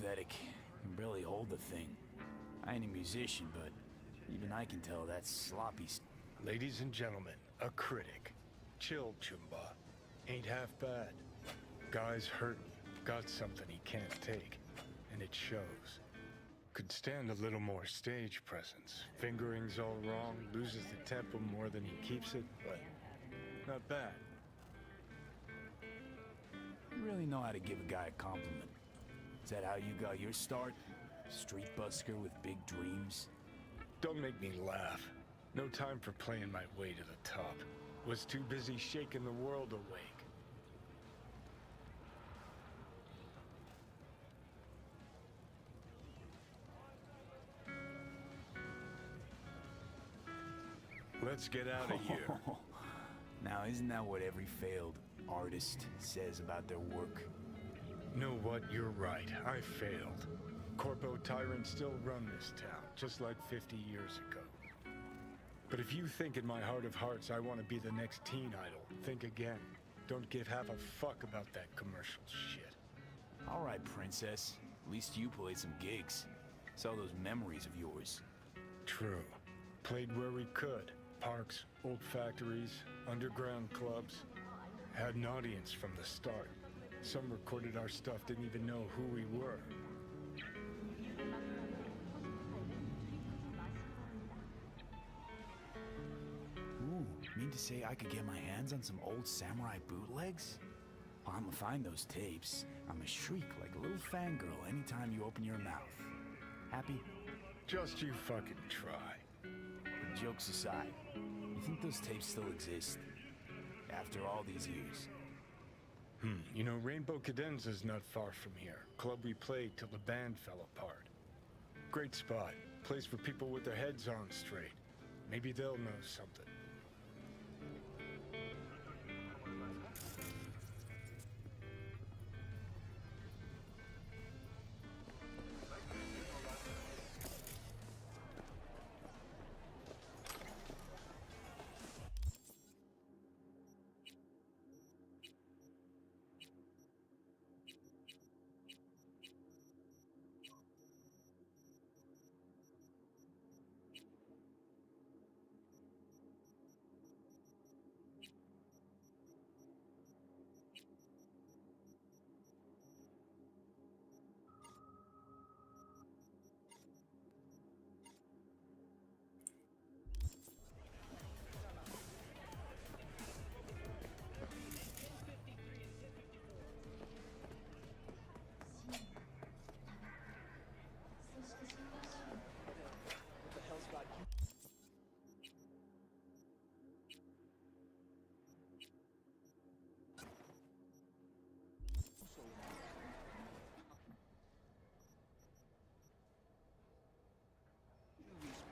pathetic. You can barely hold the thing. I ain't a musician, but even I can tell that's sloppy. Ladies and gentlemen, a critic. Chill, Chumba. Ain't half bad. Guy's hurting, got something he can't take, and it shows. Could stand a little more stage presence. Fingering's all wrong, loses the tempo more than he keeps it, but not bad. You really know how to give a guy a compliment. Is that how you got your start? Street busker with big dreams? Don't make me laugh. No time for playing my way to the top. Was too busy shaking the world awake. Let's get out of here. Now, isn't that what every failed artist says about their work? Know what? You're right. I failed. Corpo tyrants still run this town, just like 50 years ago. But if you think in my heart of hearts I want to be the next teen idol, think again. Don't give half a fuck about that commercial shit. All right, princess. At least you played some gigs. Saw those memories of yours. True. Played where we could. Parks, old factories, underground clubs. Had an audience from the start. Some recorded our stuff, didn't even know who we were. Ooh, mean to say I could get my hands on some old samurai bootlegs? Well, I'ma find those tapes. I'ma shriek like a little fangirl anytime you open your mouth. Happy? Just you fucking try. But jokes aside, you think those tapes still exist? After all these years? You know, Rainbow Cadenza's not far from here. Club we played till the band fell apart. Great spot. Place for people with their heads on straight. Maybe they'll know something.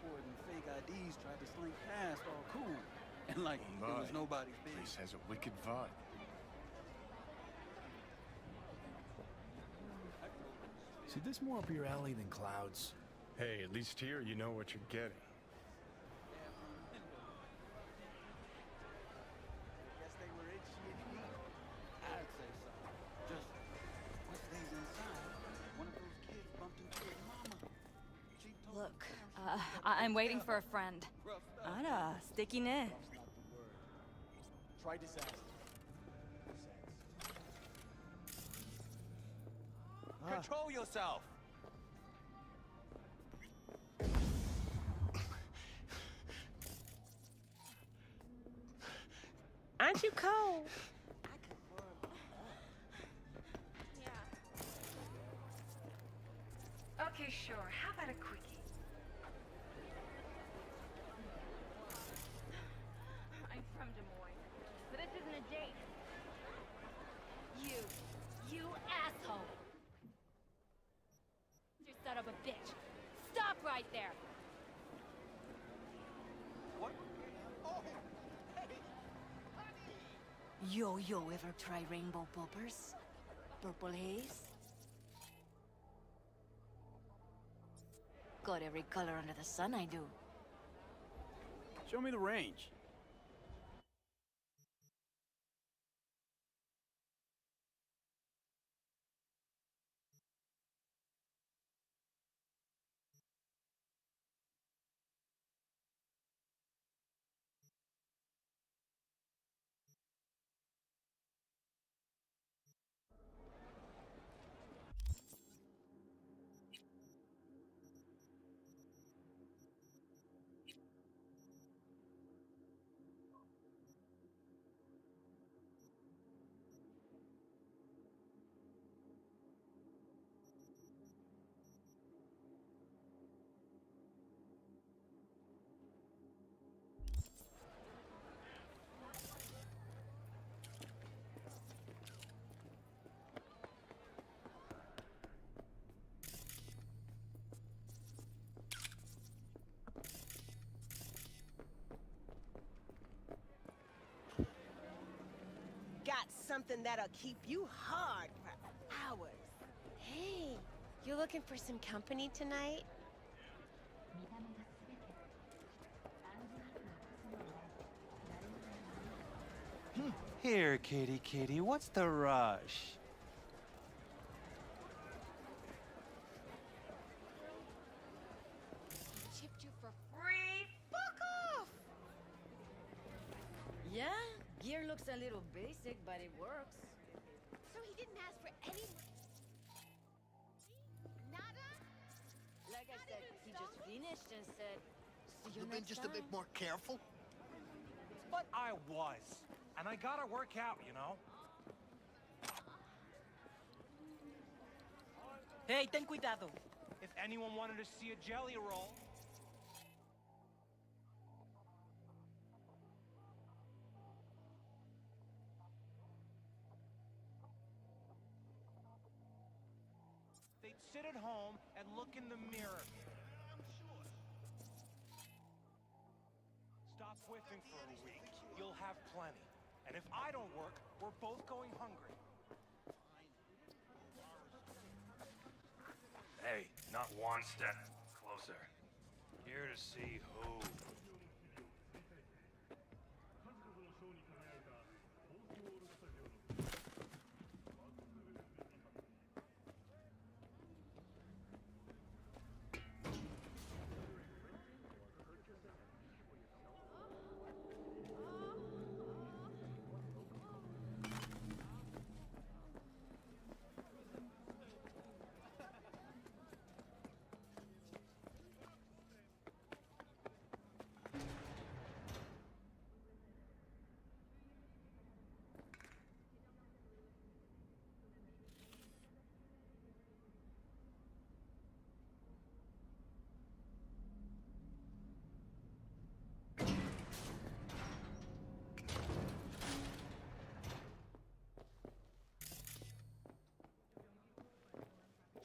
Sporting fake IDs tried to slink past all cool. And like, it was nobody's business. Place has a wicked vibe. See, this more up your alley than Cloud's. Hey, at least here you know what you're getting. Guess they were itchy. I'd say so. Just, once they's inside, one of those kids bumped into his mama. She told Look, him I'm waiting for a friend. Ara, sticky ne. Try disaster. Control yourself! Aren't you cold? Yeah. Okay, sure. How about a quickie? I'm from Des Moines, but this isn't a date. You asshole! You son of a bitch! Stop right there! What? Oh! Yo, ever try rainbow poppers? Purple haze? Got every color under the sun, I do. Show me the range. something that'll keep you hard for hours. Hey, you looking for some company tonight? Here, kitty kitty, what's the rush? Chipped you for free? Fuck off! Yeah, gear looks a little basic, but it works. So he didn't ask for any Nada? Like I said, he just finished and said, see you You've been next just time. a bit more careful? But I was. And I gotta work out, you know? Hey, ten cuidado. If anyone wanted to see a jelly roll. They'd sit at home and look in the mirror. Stop whiffing for a week. You'll have plenty. And if I don't work, we're both going hungry. Hey, not one step closer. Here to see who.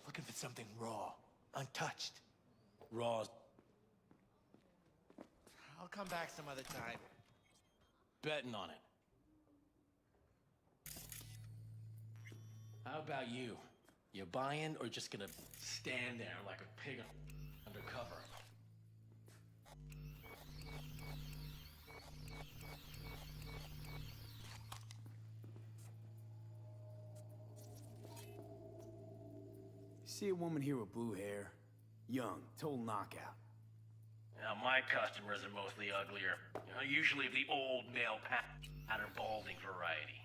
Looking for something raw, untouched. Raw. I'll come back some other time. Betting on it. How about you? You buying or just gonna stand there like a pig undercover? See a woman here with blue hair? Young, total knockout. Now, my customers are mostly uglier. Usually the old male pattern balding variety.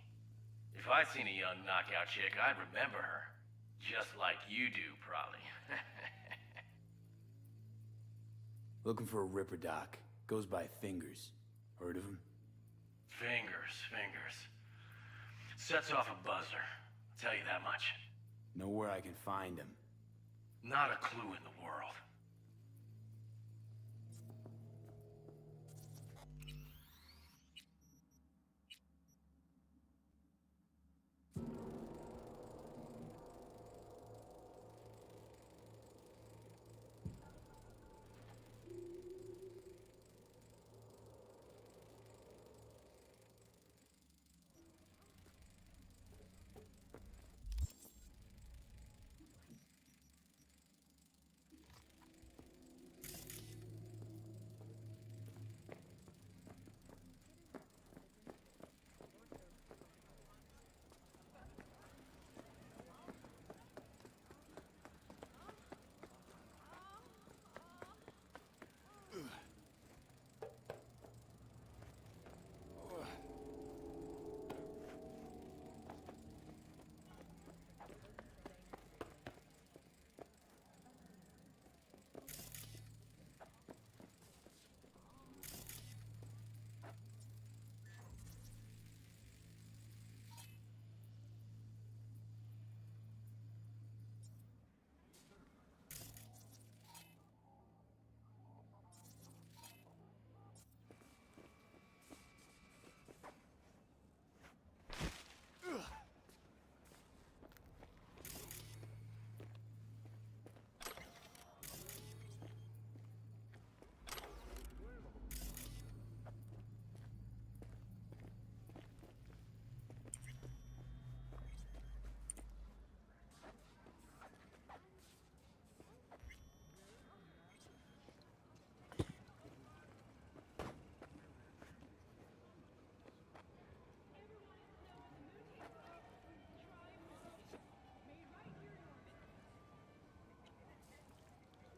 If I'd seen a young knockout chick, I'd remember her. Just like you do, probably. Looking for a ripper doc. Goes by Fingers. Heard of him? Fingers. Sets off a buzzer. I'll tell you that much. Know where I can find him. Not a clue in the world.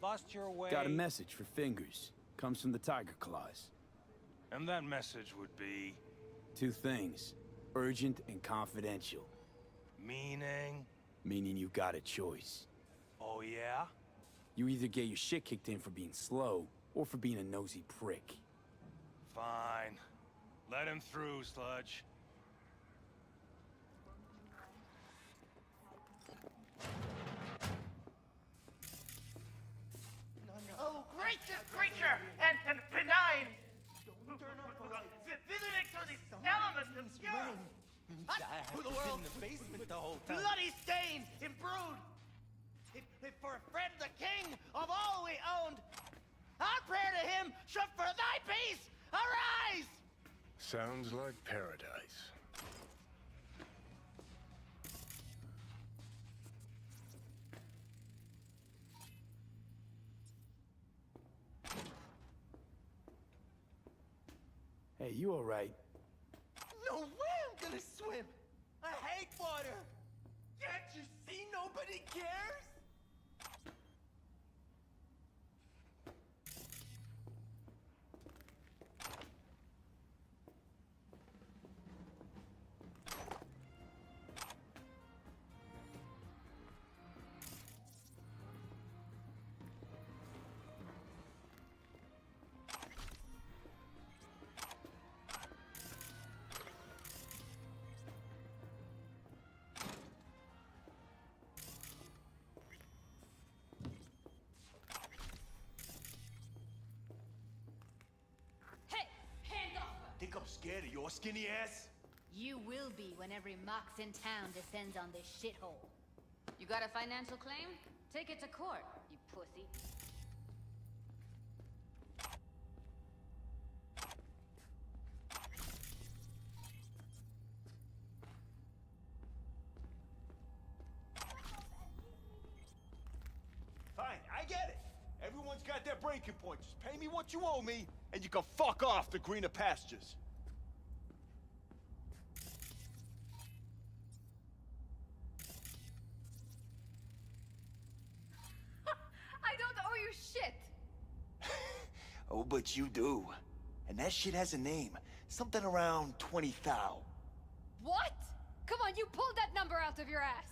Lost your way. Got a message for Fingers. Comes from the Tiger Claws. And that message would be... Two things. Urgent and confidential. Meaning? Meaning you got a choice. Oh, yeah? You either get your shit kicked in for being slow, or for being a nosy prick. Fine. Let him through, Sludge. Oh, gracious creature and benign! Visiting to the elements of pure! To the world! In the basement the whole time. Bloody stain, imbrued! If for a friend the king of all we owned, our prayer to him should for thy peace arise! Sounds like paradise. Hey, you alright? No way I'm gonna swim! I hate water! Can't you see nobody cares? Hey, hands off her! Think I'm scared of your skinny ass? You will be when every mox in town descends on this shithole. You got a financial claim? Take it to court, you pussy. Fine, I get it. Everyone's got their breaking point. Just pay me what you owe me, and you can fuck off to greener pastures. I don't owe you shit! Oh, but you do. And that shit has a name. Something around 20 thou. What? Come on, you pulled that number out of your ass!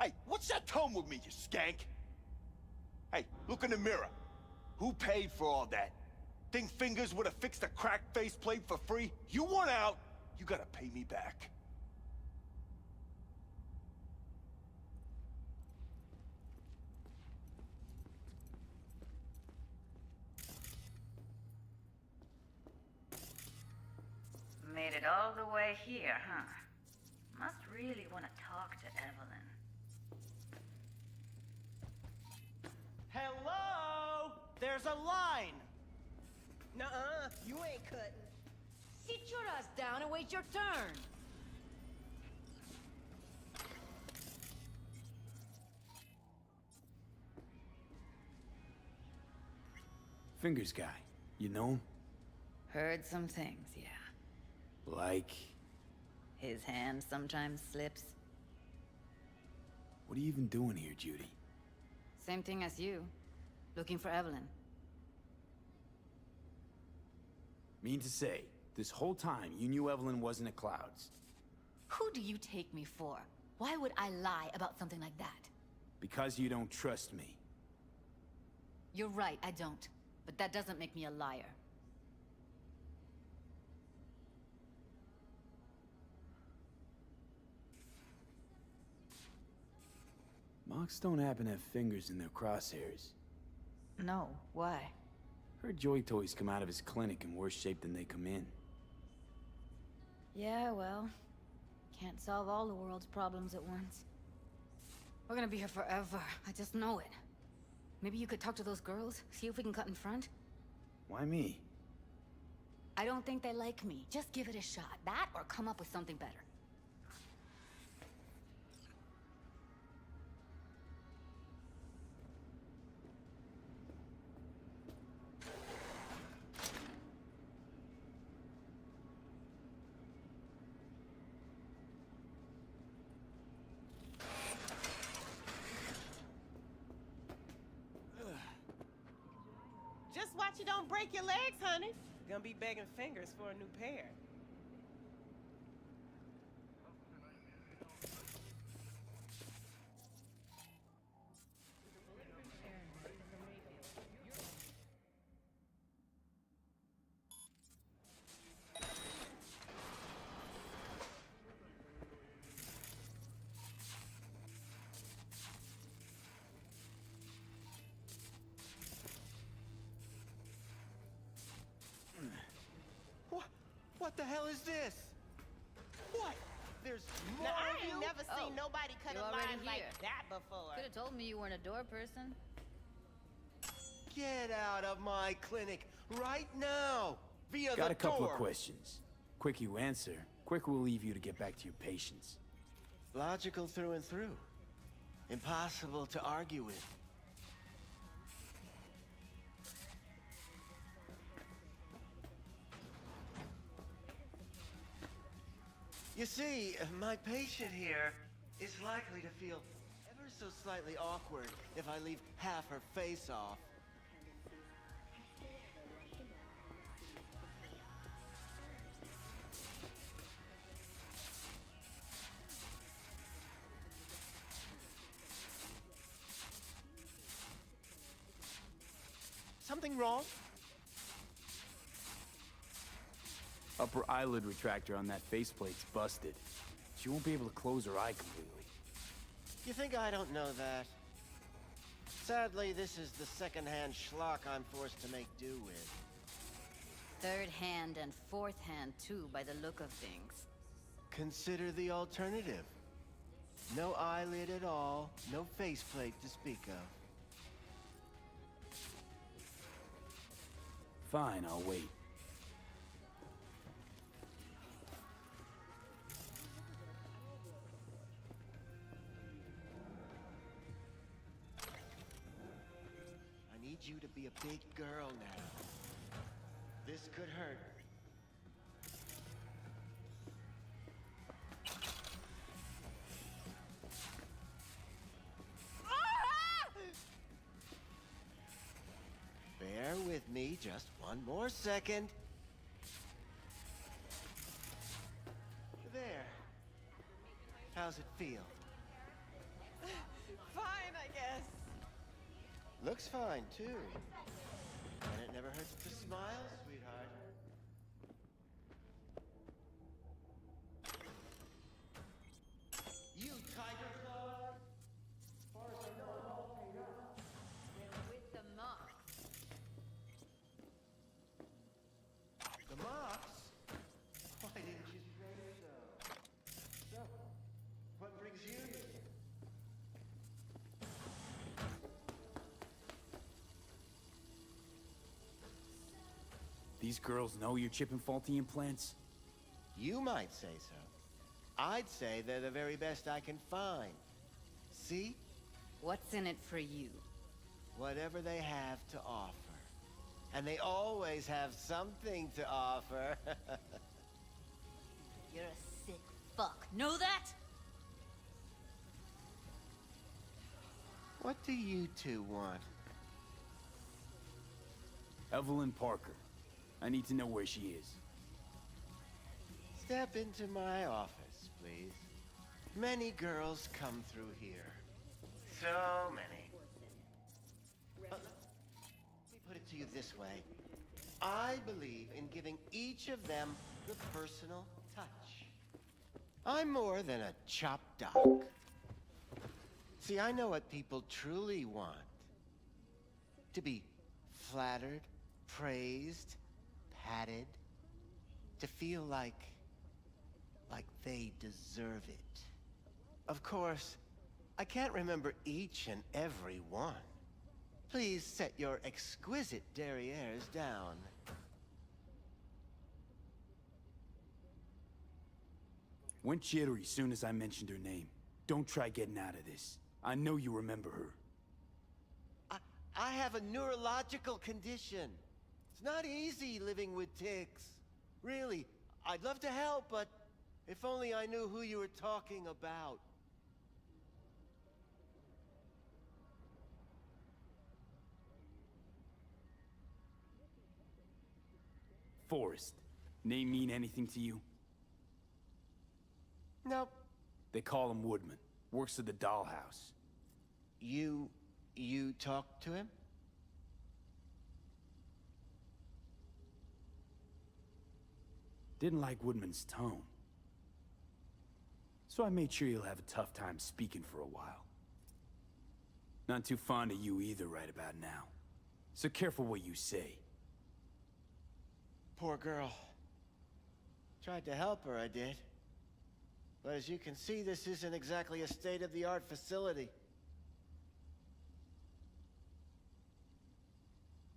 Hey, what's that tone with me, you skank? Hey, look in the mirror. Who paid for all that? Think Fingers would have fixed a cracked faceplate for free? You want out, you gotta pay me back. Made it all the way here, huh? Must really want to talk to Evelyn. Hello! There's a line! Nuh-uh, you ain't cutting. Sit your ass down and wait your turn. Fingers guy. You know him? Heard some things, yeah. Like... His hand sometimes slips. What are you even doing here, Judy? Same thing as you. Looking for Evelyn. Mean to say, this whole time you knew Evelyn wasn't at Clouds. Who do you take me for? Why would I lie about something like that? Because you don't trust me. You're right, I don't. But that doesn't make me a liar. Mox don't happen to have fingers in their crosshairs. No, why? Heard Joy Toys come out of his clinic in worse shape than they come in. Yeah, well, can't solve all the world's problems at once. We're gonna be here forever, I just know it. Maybe you could talk to those girls, see if we can cut in front? Why me? I don't think they like me. Just give it a shot. That or come up with something better. you don't break your legs, honey. Gonna be begging fingers for a new pair. What the hell is this? What? There's more Now, I of ain't you? never seen nobody cut you're a already line like here. that before. Could have told me you weren't a door person. Get out of my clinic right now! Via Got the a couple door. of questions. Quick you answer, quick we'll leave you to get back to your patients. Logical through and through. Impossible to argue with. You see, my patient here is likely to feel ever so slightly awkward if I leave half her face off. Something wrong? Upper eyelid retractor on that faceplate's busted. She won't be able to close her eye completely. You think I don't know that? Sadly, this is the second-hand schlock I'm forced to make do with. Third hand and fourth hand, too, by the look of things. Consider the alternative. No eyelid at all, no faceplate to speak of. Fine, I'll wait. I need you to be a big girl now. This could hurt. Bear with me just one more second. There. How's it feel? Fine, I guess. Looks fine, too. And it never hurts to smile, sweetheart. You tiger claw! As far as I know, I'm all paid up. With the marks. The marks? Why didn't you say so? So, what brings you here? These girls know you're chipping faulty implants? You might say so. I'd say they're the very best I can find. See? What's in it for you? Whatever they have to offer. And they always have something to offer. You're a sick fuck. Know that? What do you two want? Evelyn Parker. I need to know where she is. Step into my office, please. Many girls come through here. So many. Let me put it to you this way. I believe in giving each of them the personal touch. I'm more than a chop doc. See, I know what people truly want. To be flattered, praised, patted. To feel like they deserve it. Of course, I can't remember each and every one. Please set your exquisite derrieres down. Went jittery soon as I mentioned her name. Don't try getting out of this. I know you remember her. I have a neurological condition. It's not easy living with tics. Really, I'd love to help, but if only I knew who you were talking about. Forrest. Name mean anything to you? Nope. They call him Woodman. Works at the dollhouse. You talked to him? Didn't like Woodman's tone. So I made sure he'll have a tough time speaking for a while. Not too fond of you either right about now. So careful what you say. Poor girl. Tried to help her, I did. But as you can see, this isn't exactly a state-of-the-art facility.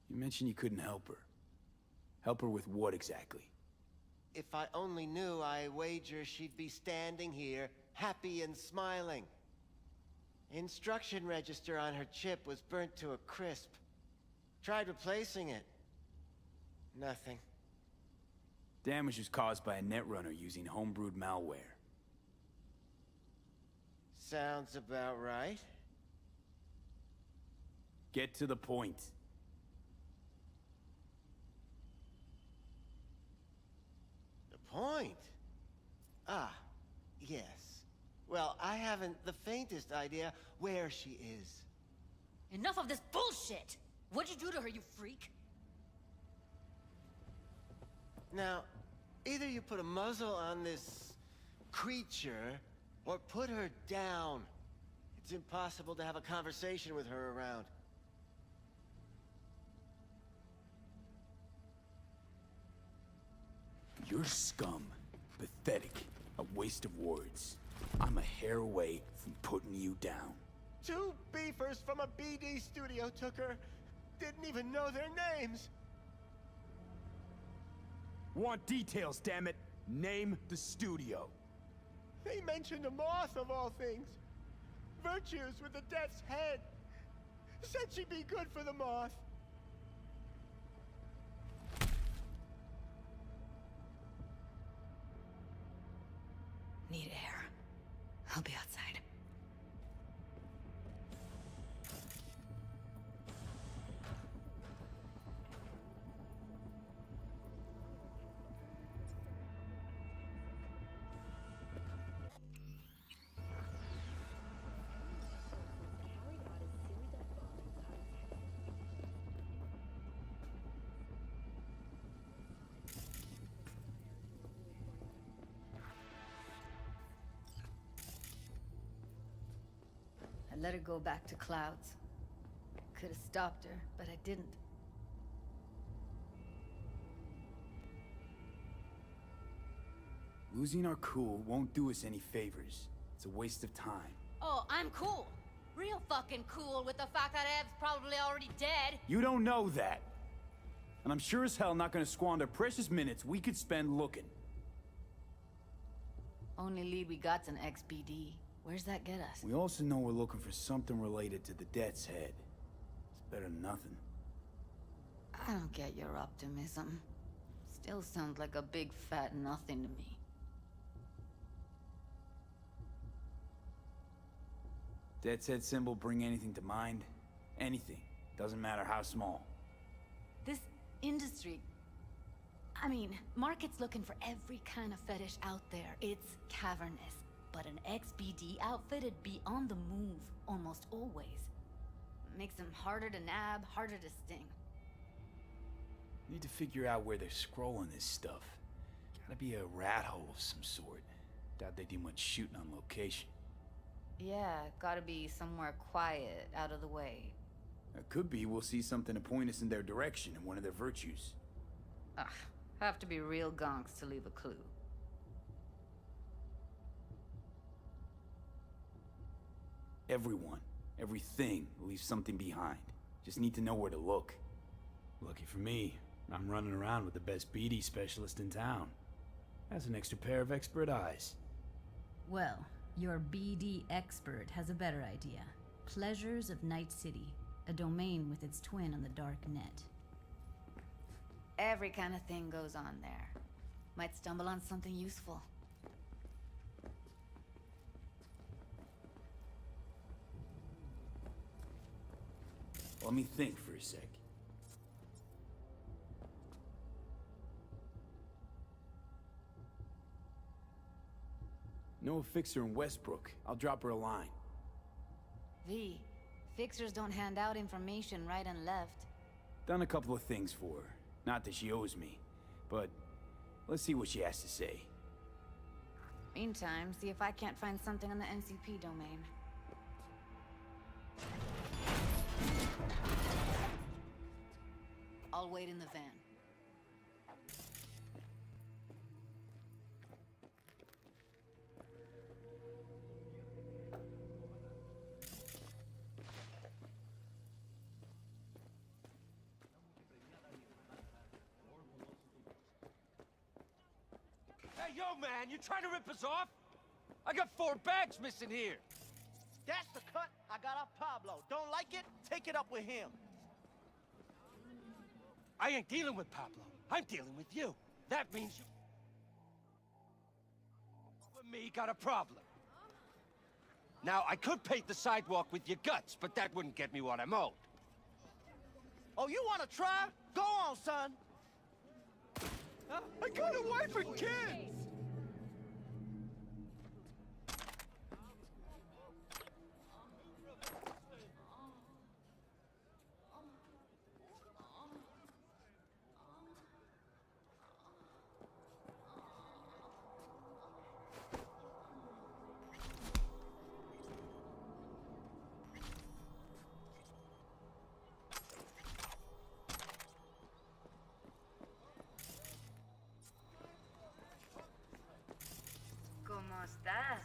You mentioned you couldn't help her. Help her with what exactly? If I only knew, I wager she'd be standing here, happy and smiling. Instruction register on her chip was burnt to a crisp. Tried replacing it. Nothing. Damage was caused by a netrunner using homebrewed malware. Sounds about right. Get to the point. The point? Ah, yes. Well, I haven't the faintest idea where she is. Enough of this bullshit! What'd you do to her, you freak? Now, either you put a muzzle on this creature, or put her down. It's impossible to have a conversation with her around. You're scum. Pathetic. A waste of words. I'm a hair away from putting you down. 2 beefers from a BD studio took her. Didn't even know their names. Want details, damn it. Name the studio. They mentioned a moth of all things. Virtues with the death's head. Said she'd be good for the moth. Need air. I'll be outside. I let her go back to Clouds. Could have stopped her, but I didn't. Losing our cool won't do us any favors. It's a waste of time. Oh, I'm cool. Real fucking cool with the fact that Ev's probably already dead. You don't know that. And I'm sure as hell not gonna squander precious minutes we could spend looking. Only lead we got's an XBD. Where's that get us? We also know we're looking for something related to the Death's Head. It's better than nothing. I don't get your optimism. Still sounds like a big fat nothing to me. Death's Head symbol bring anything to mind? Anything. Doesn't matter how small. This industry... I mean, market's looking for every kind of fetish out there. It's cavernous. But an XBD outfit'd be on the move, almost always. Makes them harder to nab, harder to sting. Need to figure out where they're scrolling this stuff. Gotta be a rat hole of some sort. Doubt they do much shooting on location. Yeah, gotta be somewhere quiet, out of the way. It could be we'll see something to point us in their direction in one of their virtues. Ugh, have to be real gonks to leave a clue. Everyone, everything leaves something behind. Just need to know where to look. Lucky for me, I'm running around with the best BD specialist in town. Has an extra pair of expert eyes. Well, your BD expert has a better idea. Pleasures of Night City, a domain with its twin on the dark net. Every kind of thing goes on there. Might stumble on something useful. Let me think for a sec. Know a fixer in Westbrook. I'll drop her a line. V, fixers don't hand out information right and left. Done a couple of things for her. Not that she owes me, but let's see what she has to say. Meantime, see if I can't find something on the NCP domain. I'll wait in the van. Hey, yo, man, you trying to rip us off? I got 4 bags missing here. That's the cut I got off Pablo. Don't like it? Take it up with him. I ain't dealing with Pablo. I'm dealing with you. That means you and me got a problem. Now, I could paint the sidewalk with your guts, but that wouldn't get me what I'm owed. Oh, you want to try? Go on, son. I got a wife and kids! ¿Cómo estás?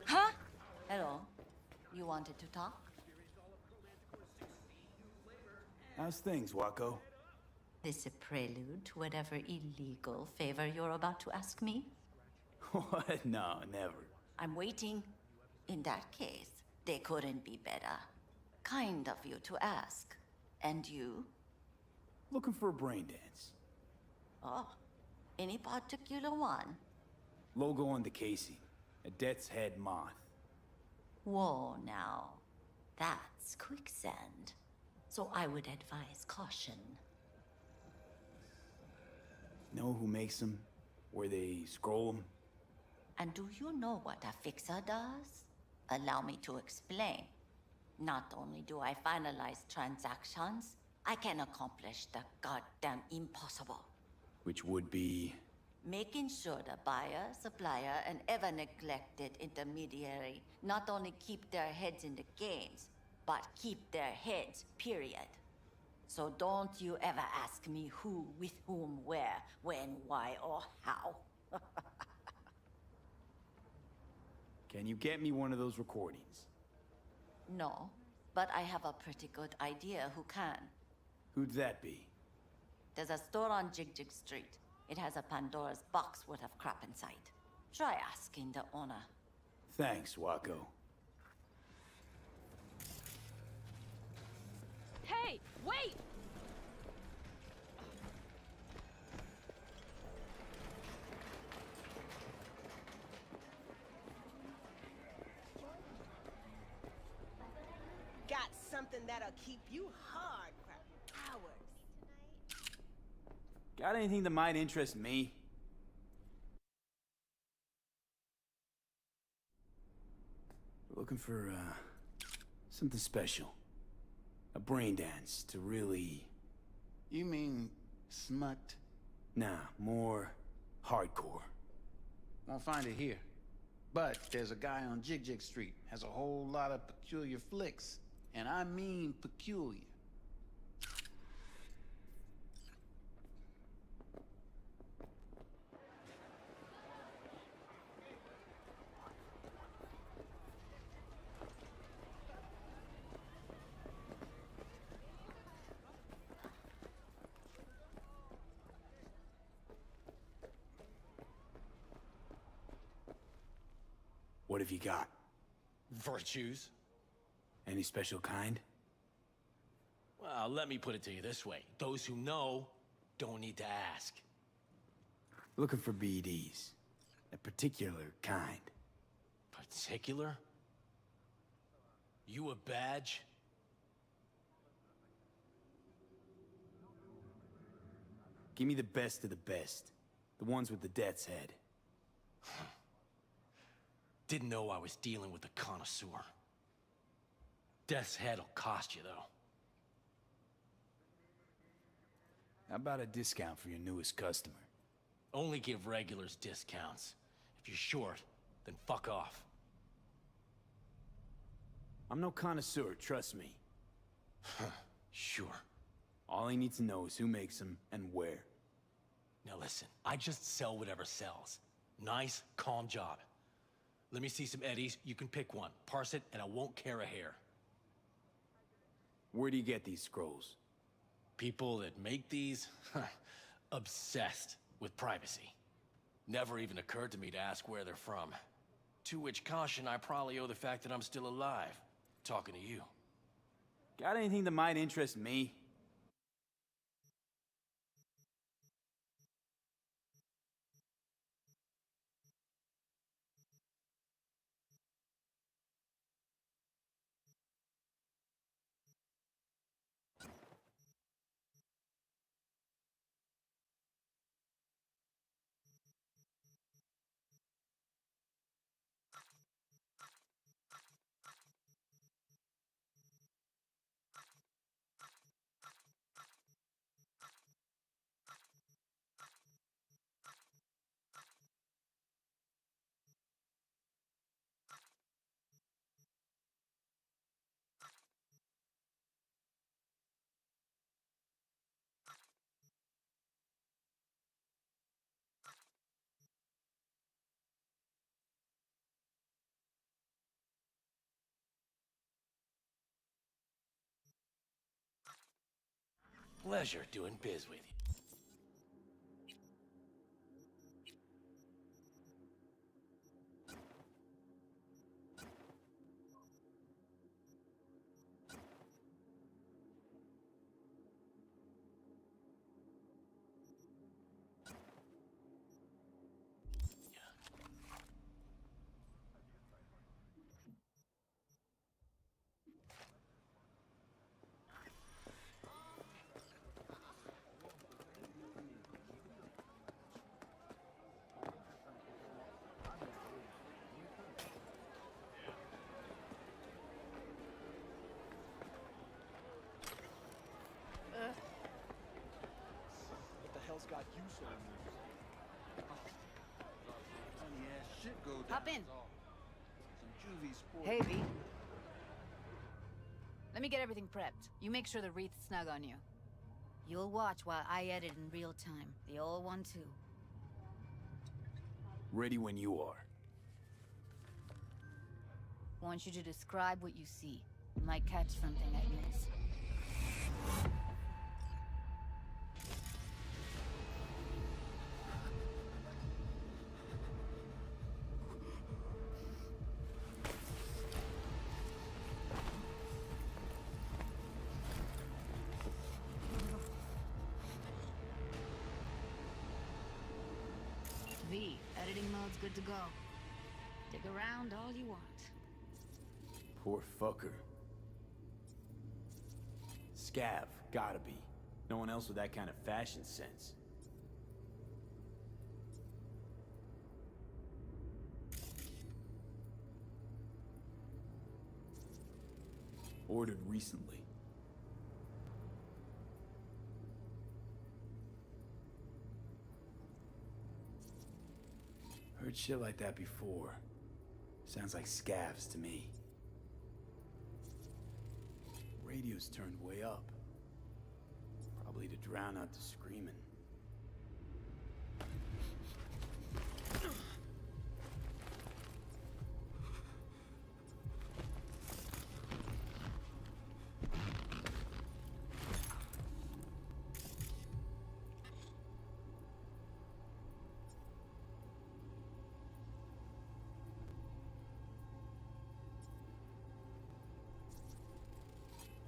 Huh? Hello. You wanted to talk? How's things, Wako? This a prelude to whatever illegal favor you're about to ask me? What? No, never. I'm waiting. In that case, they couldn't be better. Kind of you to ask. And you? Looking for a brain dance. Oh, any particular one? Logo on the casing. A death's head moth. Whoa, now. That's quicksand. So I would advise caution. Know who makes them? Where they scroll them? And do you know what a fixer does? Allow me to explain. Not only do I finalize transactions, I can accomplish the goddamn impossible. Which would be... Making sure the buyer, supplier, and ever-neglected intermediary not only keep their heads in the games, but keep their heads, period. So don't you ever ask me who, with whom, where, when, why, or how. Can you get me one of those recordings? No, but I have a pretty good idea who can. Who'd that be? There's a store on Jig Street. It has a Pandora's box worth of crap inside. Try asking the owner. Thanks, Wako. Hey, wait! Got something that'll keep you hard for hours. Got anything that might interest me? Looking for, something special. A brain dance to really... You mean smut? Nah, more hardcore. Won't find it here. But there's a guy on Jig Street, has a whole lot of peculiar flicks. And I mean peculiar. What have you got? Virtues? Any special kind? Well, let me put it to you this way. Those who know don't need to ask. Looking for BDs. A particular kind. Particular? You a badge? Give me the best of the best. The ones with the death's head. Didn't know I was dealing with a connoisseur. Death's head'll cost you, though. How about a discount for your newest customer? Only give regulars discounts. If you're short, then fuck off. I'm no connoisseur, trust me. Sure. All I need to know is who makes them and where. Now listen, I just sell whatever sells. Nice, calm job. Let me see some eddies, you can pick one. Parse it, and I won't care a hair. Where do you get these scrolls? People that make these, obsessed with privacy. Never even occurred to me to ask where they're from. To which caution I probably owe the fact that I'm still alive, talking to you. Got anything that might interest me? Pleasure doing biz with you. What the hell's got you so amused? Funny ass shit go down. Hop in. Some juvie sport. Hey, V. Let me get everything prepped. You make sure the wreath's snug on you. You'll watch while I edit in real time. The old one, too. Ready when you are. Want you to describe what you see. You might catch something I miss. V, editing mode's good to go. Dig around all you want. Poor fucker. Scav, gotta be. No one else with that kind of fashion sense. Ordered recently. Heard shit like that before. Sounds like scavs to me. Radio's turned way up. Probably to drown out the screaming.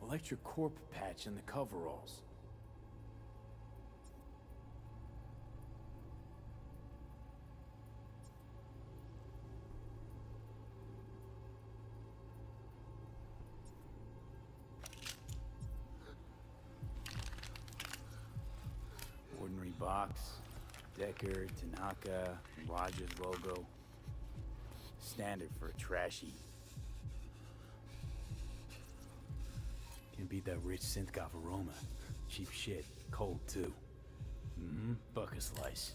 Electric corp patch in the coveralls. box. Decker, Tanaka, Rogers logo. Standard for a trash heap. Can't beat that rich synth-goth aroma. Cheap shit. Cold, too. Mm-hmm. Buck a slice.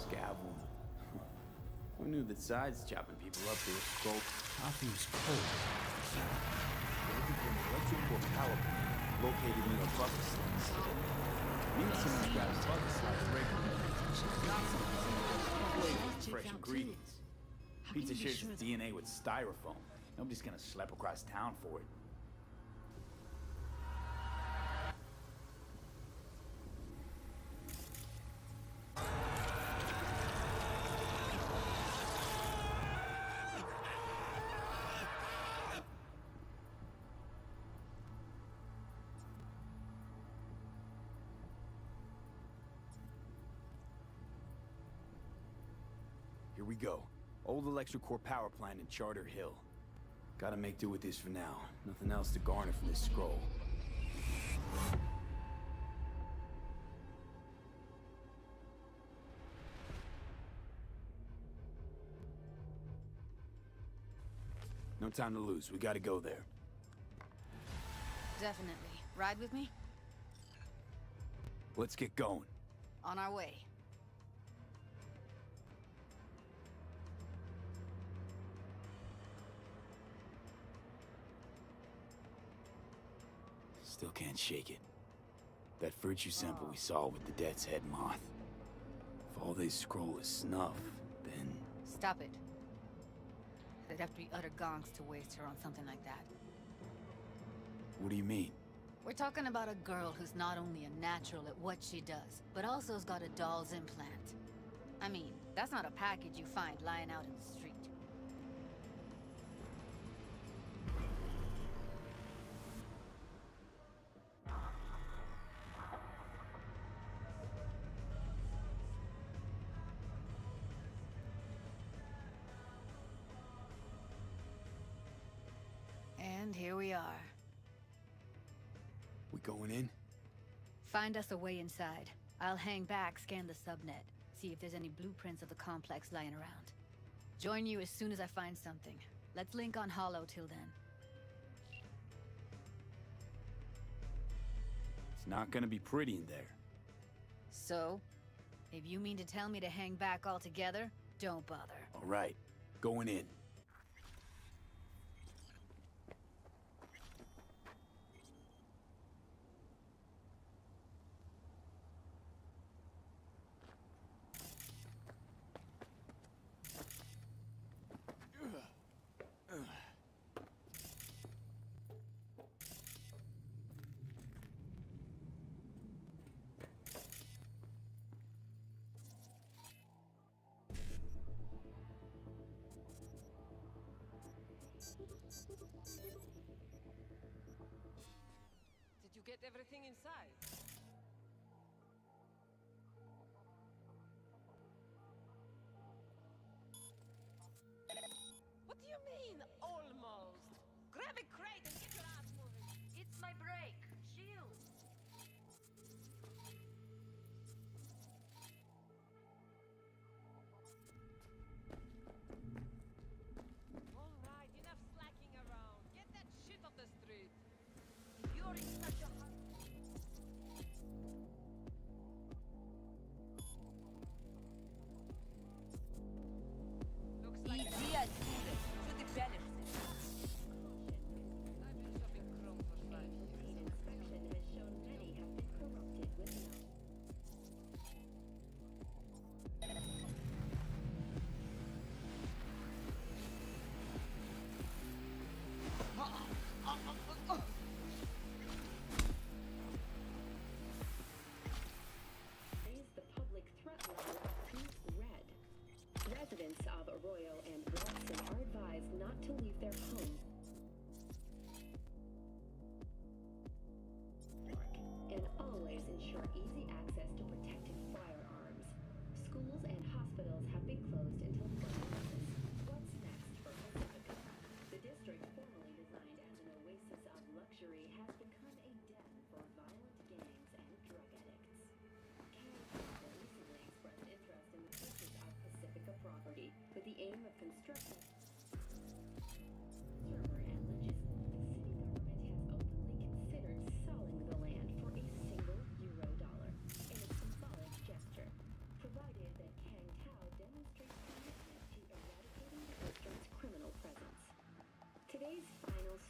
Scab woman. Who knew that sides chopping people up to a scroll? Coffee was cold. Working for an electrical power plant located near a bucket slice. Means someone's got a bucket slice regularly. Not someone's flavors, fresh ingredients. Pizza shares its DNA with styrofoam. Nobody's gonna schlep across town for it. Here we go. Old electrical power plant in Charter Hill. Gotta make do with this for now. Nothing else to garner from this scroll. No time to lose. We gotta go there. Definitely. Ride with me? Let's get going. On our way. Still can't shake it. That virtue sample we saw with the Death's Head moth. If all they scroll is snuff, then... Stop it. They'd have to be utter gonks to waste her on something like that. What do you mean? We're talking about a girl who's not only a natural at what she does, but also has got a doll's implant. I mean, that's not a package you find lying out in the street. And here we are. We going in? Find us a way inside. I'll hang back, scan the subnet, see if there's any blueprints of the complex lying around. Join you as soon as I find something. Let's link on Hollow till then. It's not gonna be pretty in there. So? If you mean to tell me to hang back altogether, don't bother. All right, going in. Did you get everything inside? What do you mean, almost? Grab a crate and get your ass moving. It's my break. Shield. All right, enough slacking around. Get that shit off the street. If you're in such a hurry. Looks like Easy as Judas. To the benefits. I've been shopping chrome for 5 years. Raise the public threat level to red. Residents of Arroyo and Watson are advised not to leave their homes and always ensure easy access to protected firearms. Schools and hospitals have been closed until further notice. What's next for Pacifica? The district, formerly designed as an oasis of luxury,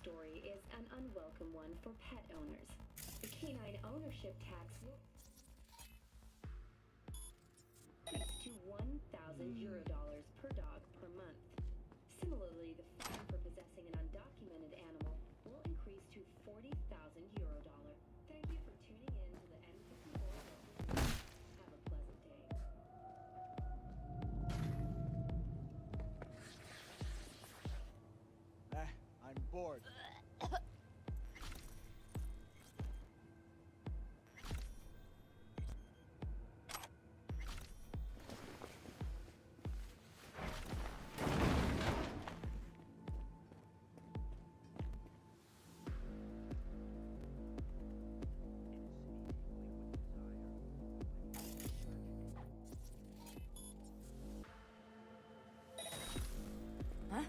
story is an unwelcome one for pet owners. The canine ownership tax will increase to 1,000 euro dollars per dog per month. Similarly, the fine for possessing an undocumented animal will increase to 40,000 euro dollar. Thank you for tuning in to the N54. Have a pleasant day. I'm bored. Huh?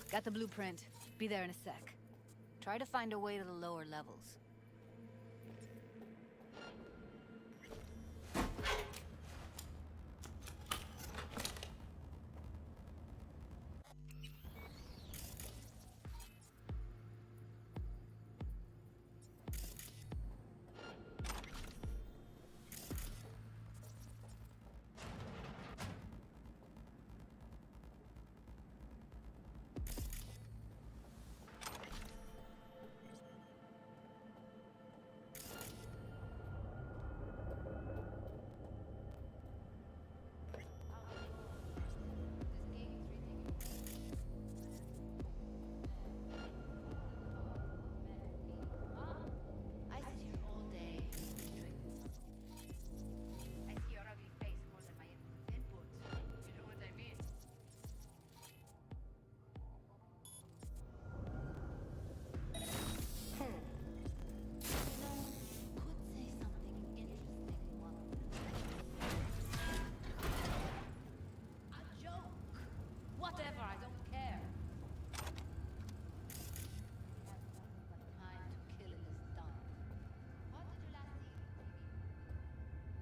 Got the blueprint. Be there in a sec. Try to find a way to the lower levels.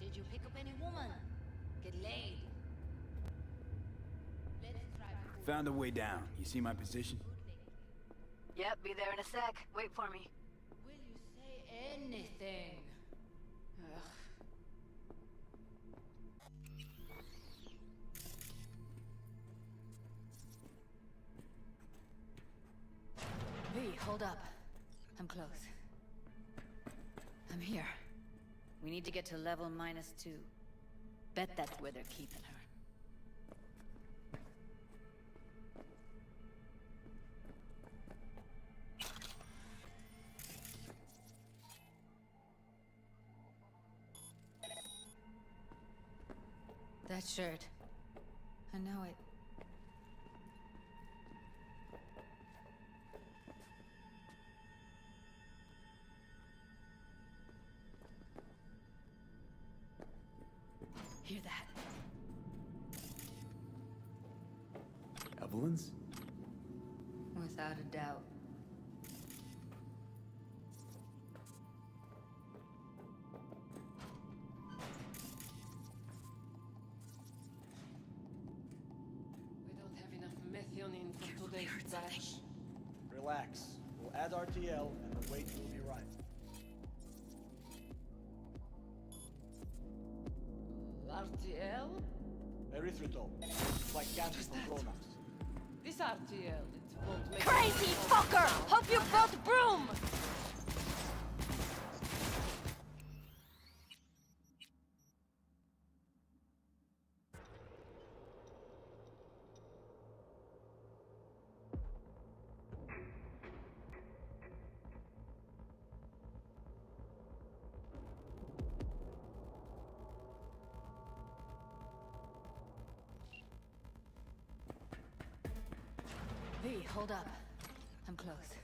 Did you pick up any woman? Get laid? Let's try. Found a way down. You see my position? Yep, be there in a sec. Wait for me. Will you say anything? Ugh. V, hold up. I'm close. I'm here. We need to get to level -2. Bet that's where they're keeping her. That shirt. I know it. Hear that? Evelyn's? Without a doubt. We don't have enough methionine for today's batch. Relax. We'll add RTL and the weight will be right. RTL? Erythritol. It's like candy for grown-ups. This RTL, it won't make... Crazy fucker! Hope you brought the broom! V, hold up. I'm close.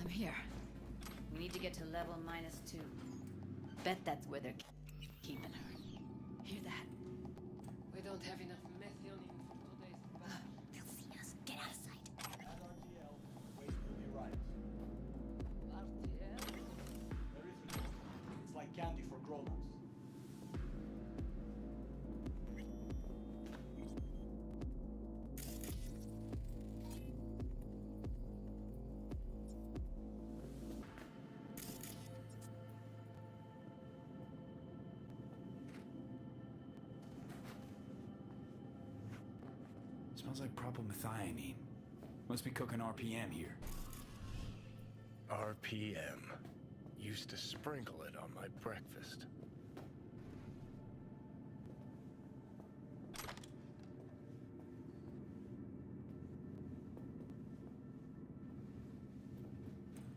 I'm here. We need to get to level -2. Bet that's where they're keeping her. Hear that? We don't have enough methionine for today's batch. They'll see us. Get out of sight. Add RTL and the weight will be right. RTL? Erythritol. It's like candy for grown-ups. Smells like propylmethionine. Must be cooking RPM here. RPM. Used to sprinkle it on my breakfast.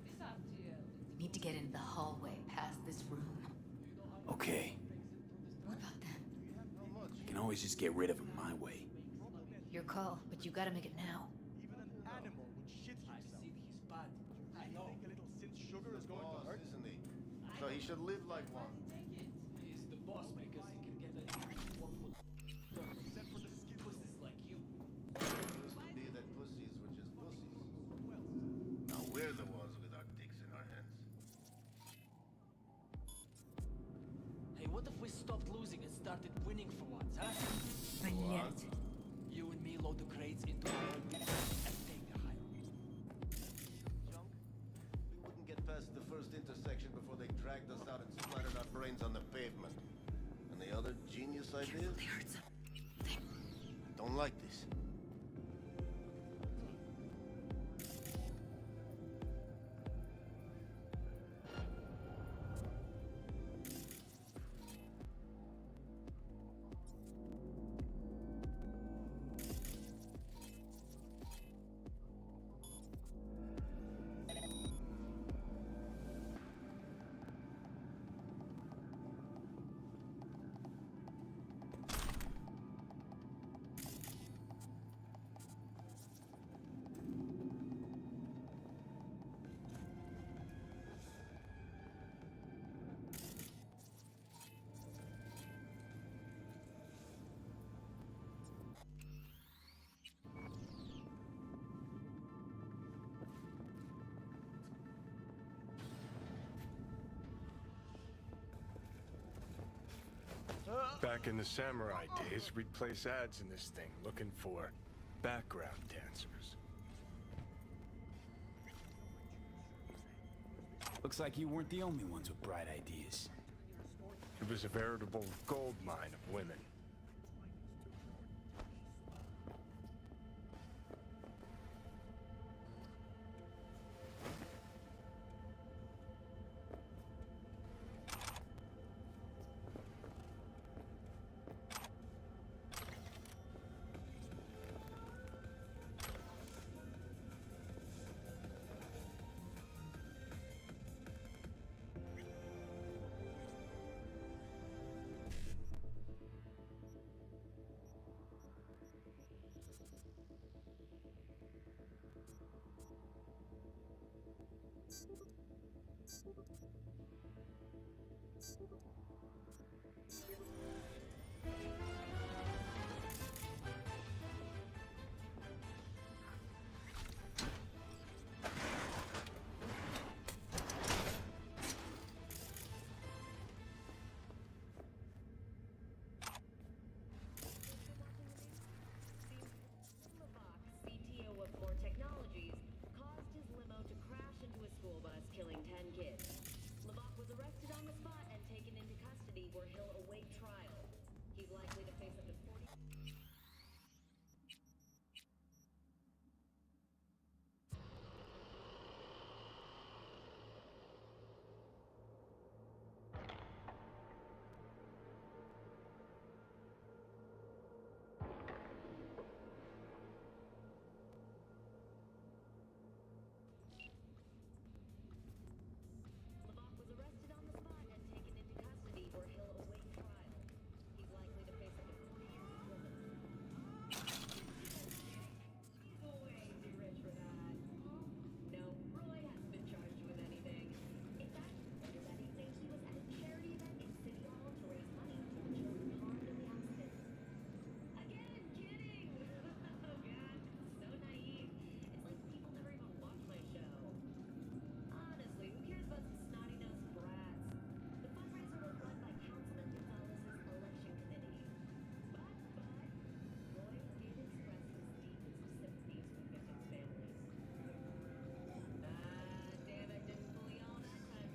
This RTL. We need to get into the hallway past this room. Okay. What about them? Can always just get rid of them my way. Your call, but you gotta make it now. Even an animal would shit himself. I've seen his butt. I know. You think a little synth sugar is going to hurt? Isn't he? So he should live like one. He's the boss because he can get a 1 foot. Except for the skin Pussies like you. Used to be that pussies were just pussies. Now we're the ones with our dicks in our hands. Hey, what if we stopped losing and started winning for once, huh? What? You and me load the crates into our own and take the high road. Junk? We wouldn't get past the first intersection before they dragged us out and splattered our brains on the pavement. And the other genius ideas? They heard something. Don't like this. Back in the samurai days, we'd place ads in this thing looking for background dancers. Looks like you weren't the only ones with bright ideas. It was a veritable gold mine of women. CTO of Core Technologies, caused his limo to crash into a school bus, killing 10 kids. Levok was arrested on the spot and taken into custody where he'll await trial. He's likely to face up to 40... Levok was arrested on the spot and taken into custody where he'll await trial. He's likely to face up to 40 years in prison. He's way too rich for that. No, Roy hasn't been charged with anything. In fact, later that evening, he was at a charity event in City Hall to raise money for the children harmed in the accident. Again, kidding! Oh god, so naive. It's like people never even watched my show. Honestly, who cares about some snotty-nosed brats? The fundraiser was run by Councilman Gonzalez's election committee. But, Roy did express his deepest sympathies for victims' families. Damn it, didn't fool y'all that time.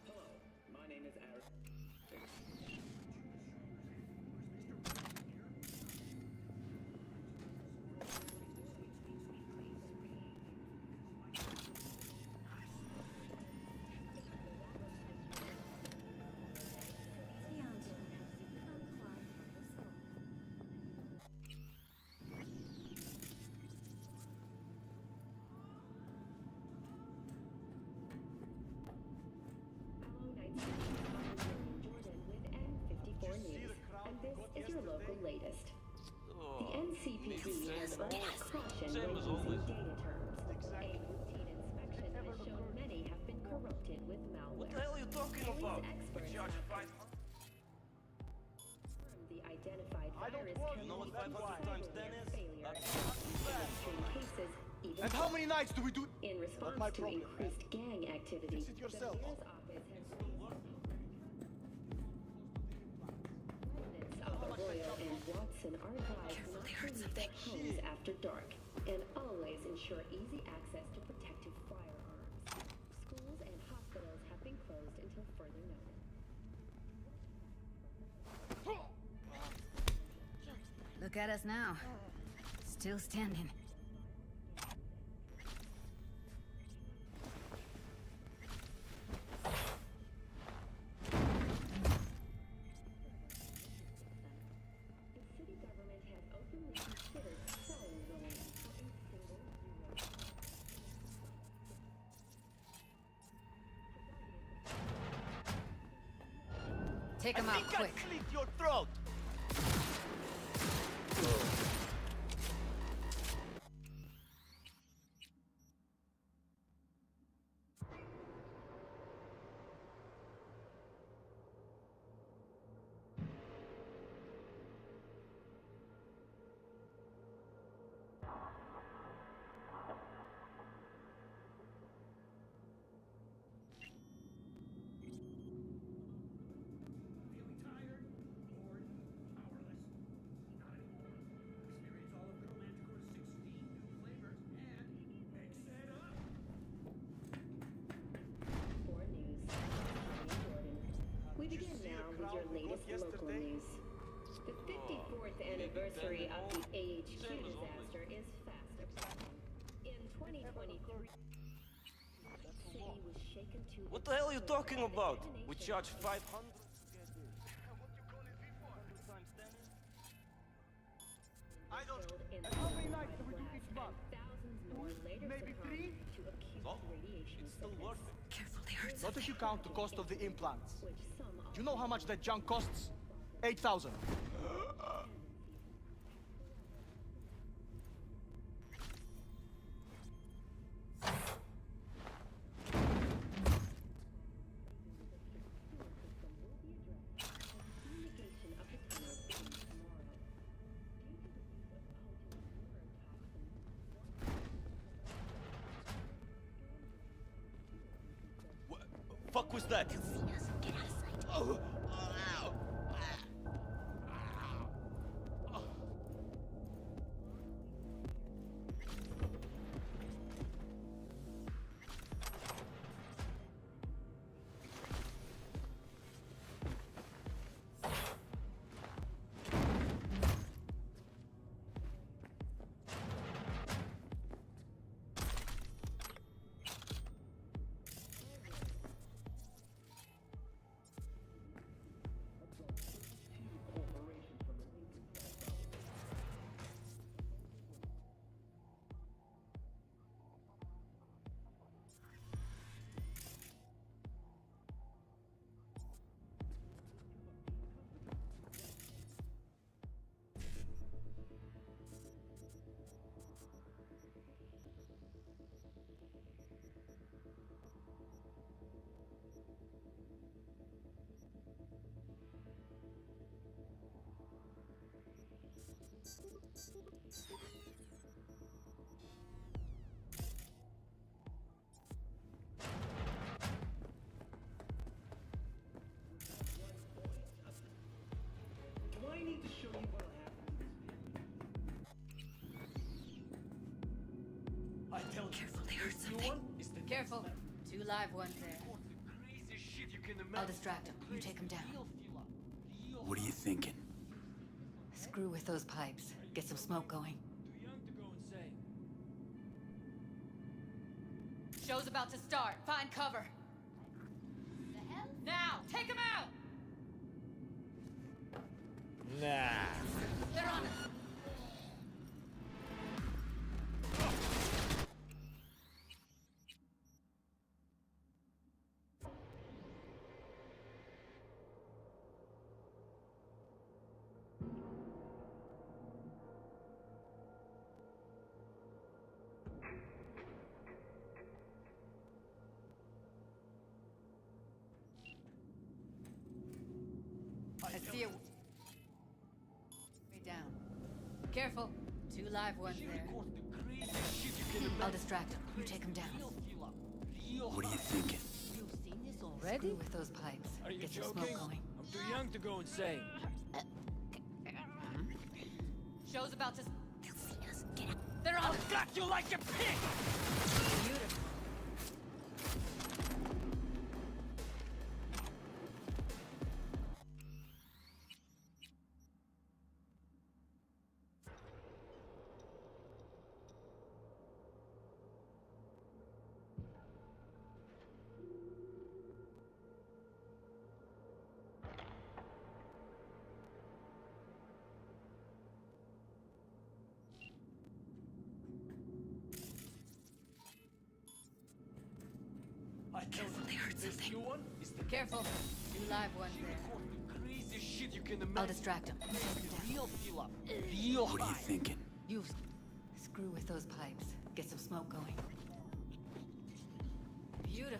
Hello, my name is Aaron. And this is your local latest. The NCPD has urged caution when using data terms. A routine inspection has shown many have been corrupted with malware. What the hell are you talking about? Experts We charge have confirmed the identified virus can know what lead to 500 times 10 cyberware is? failure. In cases, even And how many nights do we do? in response my to problem, increased gang activity, Fix it yourself. the mayor's office has remnants of the Royal and Watson archives not to leave their homes after dark, and always ensure easy access to protective firearms. Schools and hospitals have been closed until further notice. Look at us now. Still standing. The city government has openly considered selling the land for a single euro. Take him out quick. Slit your throat! latest local news. The 54th anniversary of the AHQ disaster is fast approaching. In 2023, the city was shaken to What the hell are you talking about? We charge 500. I don't. And how many nights do we do each month? Thousands more later maybe three? To acute radiation It's still worth it. Careful, they hurt Not if you count the cost of the implants. Do you know how much that junk costs? 8,000. Fuck was that? Oh. Do I need to show you what happened? I tell you. Careful, they hurt something. Careful. 2 live ones there. Craziest shit you can I'll imagine. distract him. You take him down. What are you thinking? Screw with those pipes. Get some smoke going. Too young to go insane. Show's about to start. Find cover. The hell? Now! Take him out! Nah. They're on us! I see a... Way down. Careful. 2 live ones there. I'll distract him. You take him down. What are you thinking? You've seen this already? Screw with those pipes. Are you Get some joking? smoke going. I'm too young to go insane. Show's about to... They'll see us. Get out. They're on us! Got you like a pig! Beautiful. I tell Careful, they hurt this something. new one is the Careful. 2 live ones there. craziest shit you can imagine. I'll distract him. You take him down. Real feel up. Real What are you high. thinking? You screw with those pipes. Get some smoke going. Beautiful.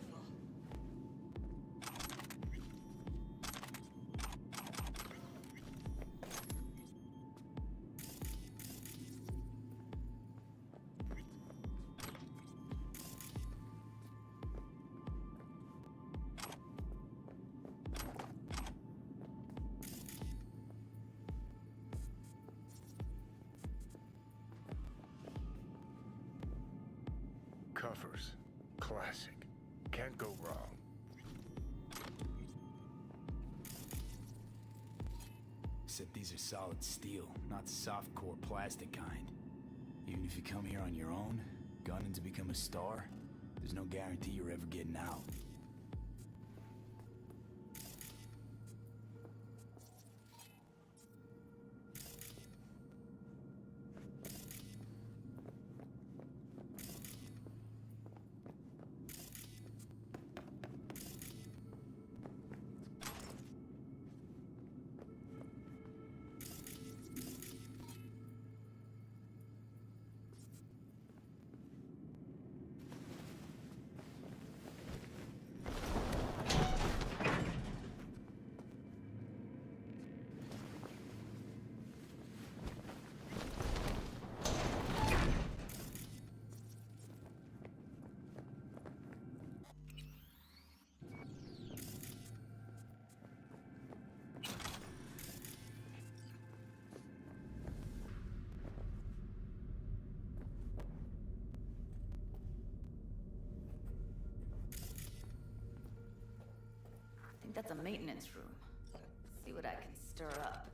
Covers. Classic. Can't go wrong. Except these are solid steel, not soft-core plastic kind. Even if you come here on your own, gunning to become a star, there's no guarantee you're ever getting out. I think that's a maintenance room. See what I can stir up.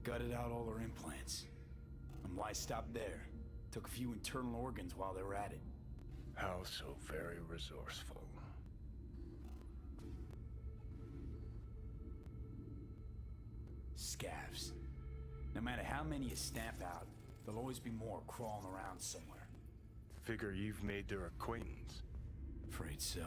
Gutted out all her implants. And why stop there? Took a few internal organs while they were at it. How so very resourceful. Scavs. No matter how many you stamp out, there'll always be more crawling around somewhere. Figure you've made their acquaintance. Afraid so.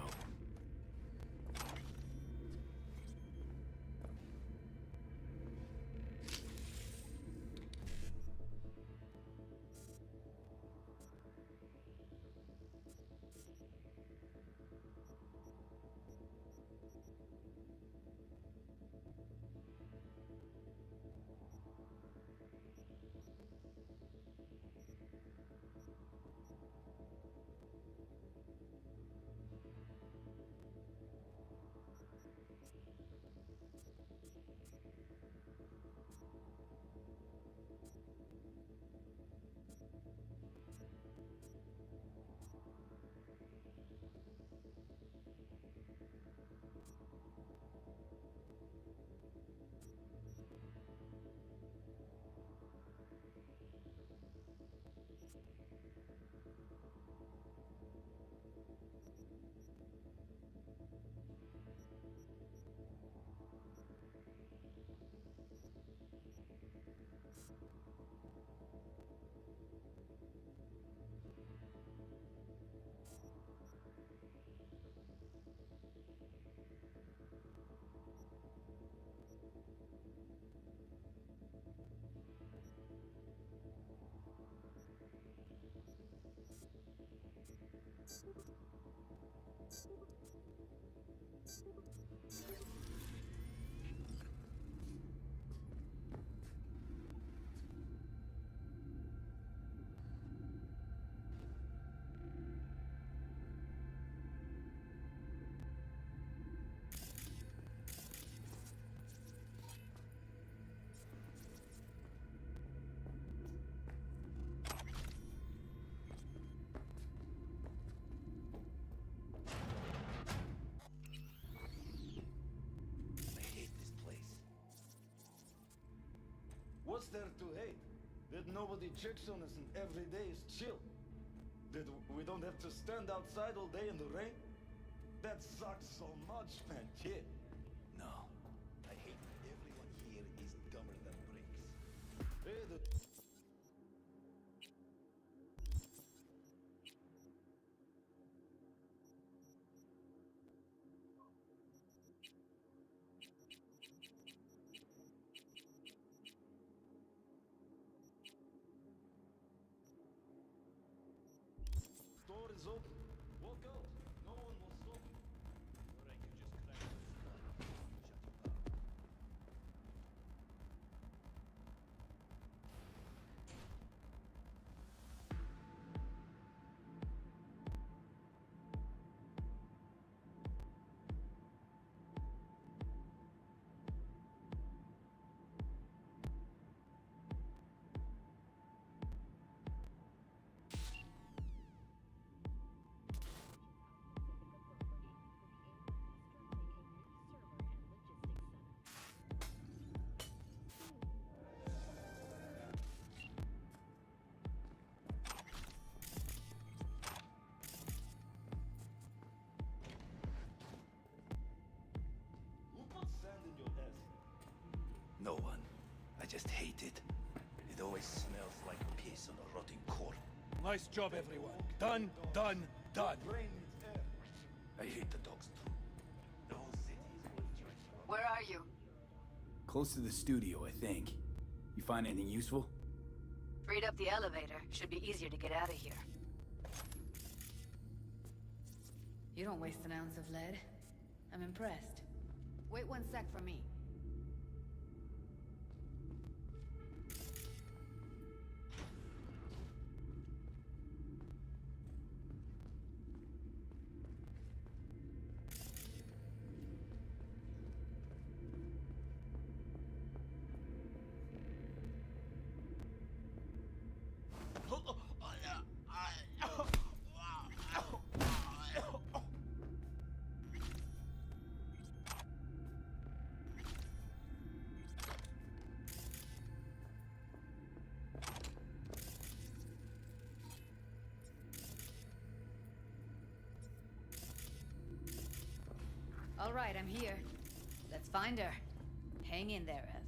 What's there to hate? That nobody checks on us and every day is chill? That we don't have to stand outside all day in the rain? That sucks so much, man, kid. No. I hate that everyone here is dumber than bricks. Hey, the... Door is open. Walk out. No one will stop you. Alright, you just cracked the skull. Shut your mouth. Who put sand in your ass? No one. I just hate it. It always smells like piss on a rotting corpse. Nice job, everyone. Done, done, done. Brain needs air. I hate the dogs too. The whole city is full of joints. Where are you? Close to the studio, I think. You find anything useful? Freed up the elevator. Should be easier to get out of here. You don't waste an ounce of lead. I'm impressed. Wait one sec for me. All right, I'm here. Let's find her. Hang in there, Ev.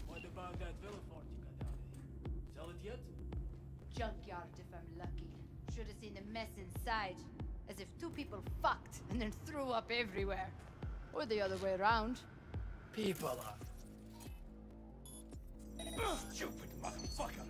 What about that villa fort you got out there? Sell it yet? Junkyard if I'm lucky. Should have seen the mess inside. As if two people fucked and then threw up everywhere. Or the other way around. People are... Stupid motherfucker!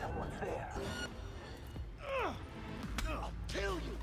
Someone's there. I'll kill you!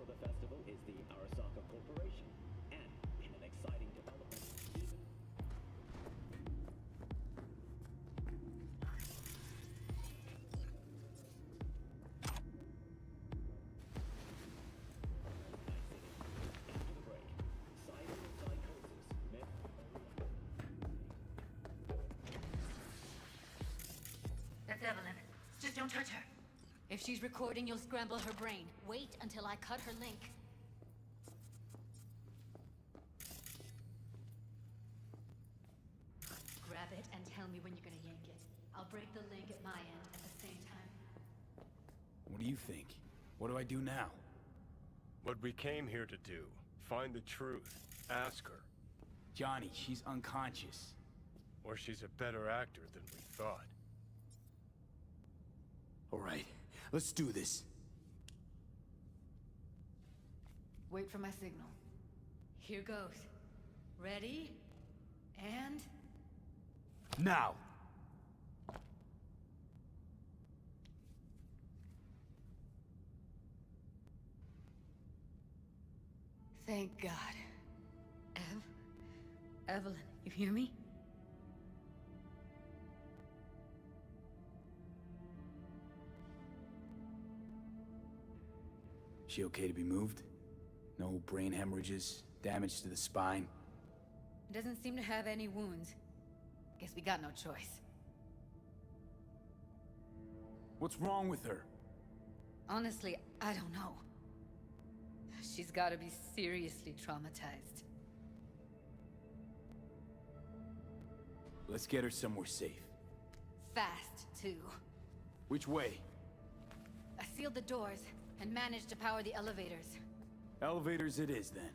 the festival is the Arasaka Corporation. And in an exciting development, even... That's Evelyn. Just don't touch her. If she's recording, you'll scramble her brain. Wait until I cut her link. Grab it and tell me when you're gonna yank it. I'll break the link at my end at the same time. What do you think? What do I do now? What we came here to do. Find the truth. Ask her. Johnny, she's unconscious. Or she's a better actor than we thought. All right, let's do this. Wait for my signal. Here goes. Ready? And... Now! Thank God. Evelyn, you hear me? She okay to be moved? No brain hemorrhages, damage to the spine? Doesn't seem to have any wounds. Guess we got no choice. What's wrong with her? Honestly, I don't know. She's gotta be seriously traumatized. Let's get her somewhere safe. Fast, too. Which way? I sealed the doors and managed to power the elevators. Elevators it is, then.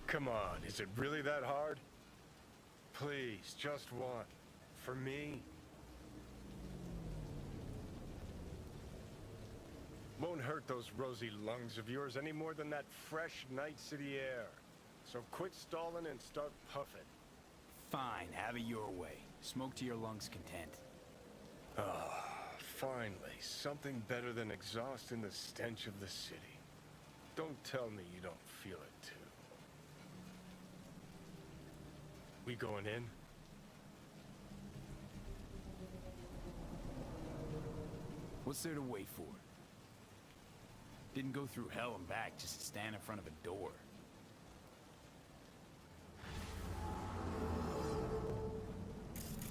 Come on, is it really that hard? Please, just one. For me? Won't hurt those rosy lungs of yours any more than that fresh Night City air. So quit stalling and start puffing. Fine, have it your way. Smoke to your lungs' content. Ah, finally, something better than exhaust in the stench of the city. Don't tell me you don't feel it too. We going in? What's there to wait for? Didn't go through hell and back just to stand in front of a door.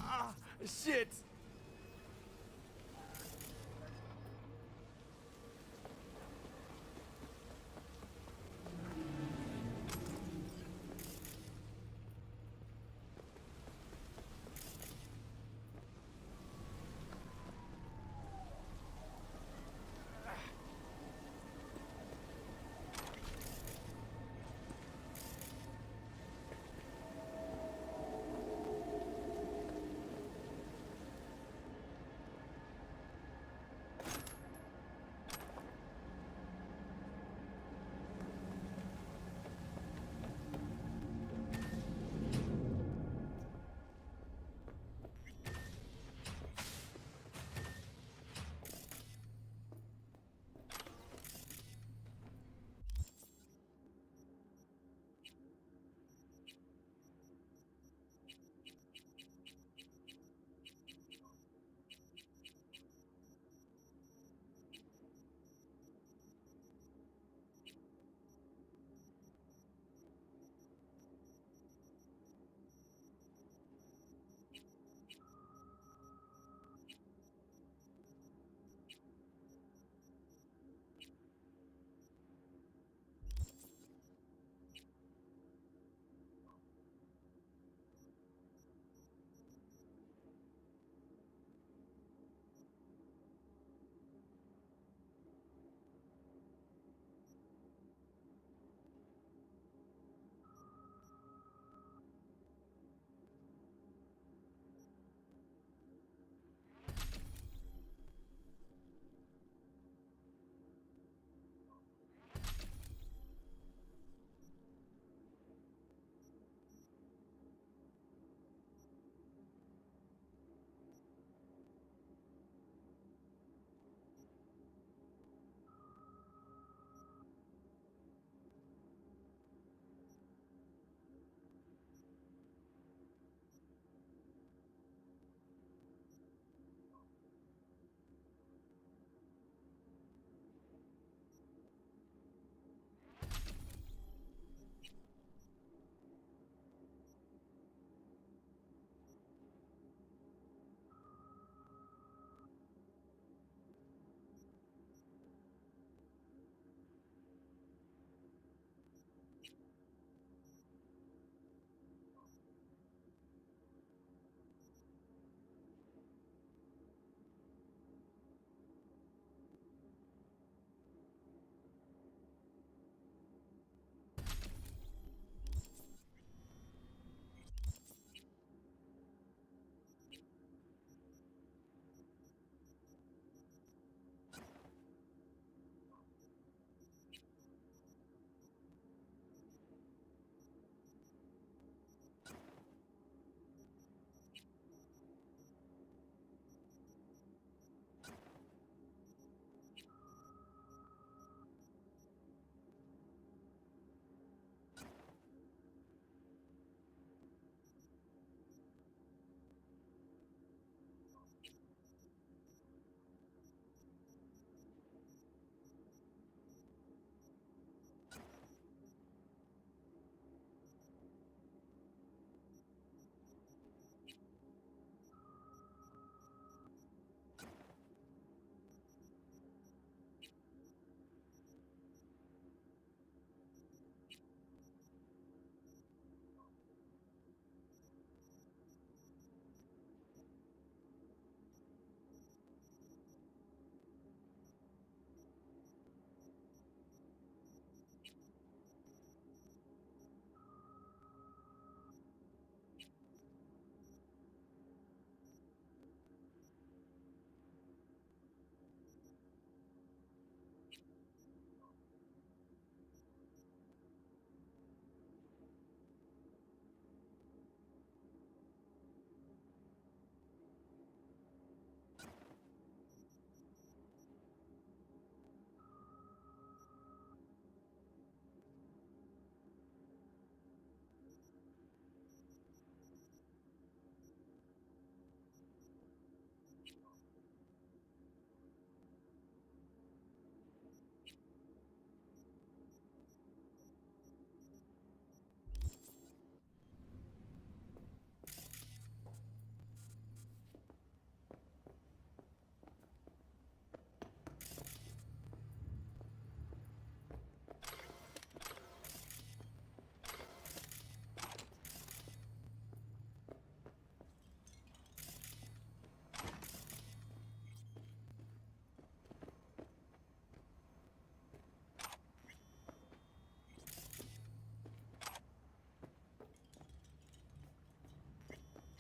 Ah, shit!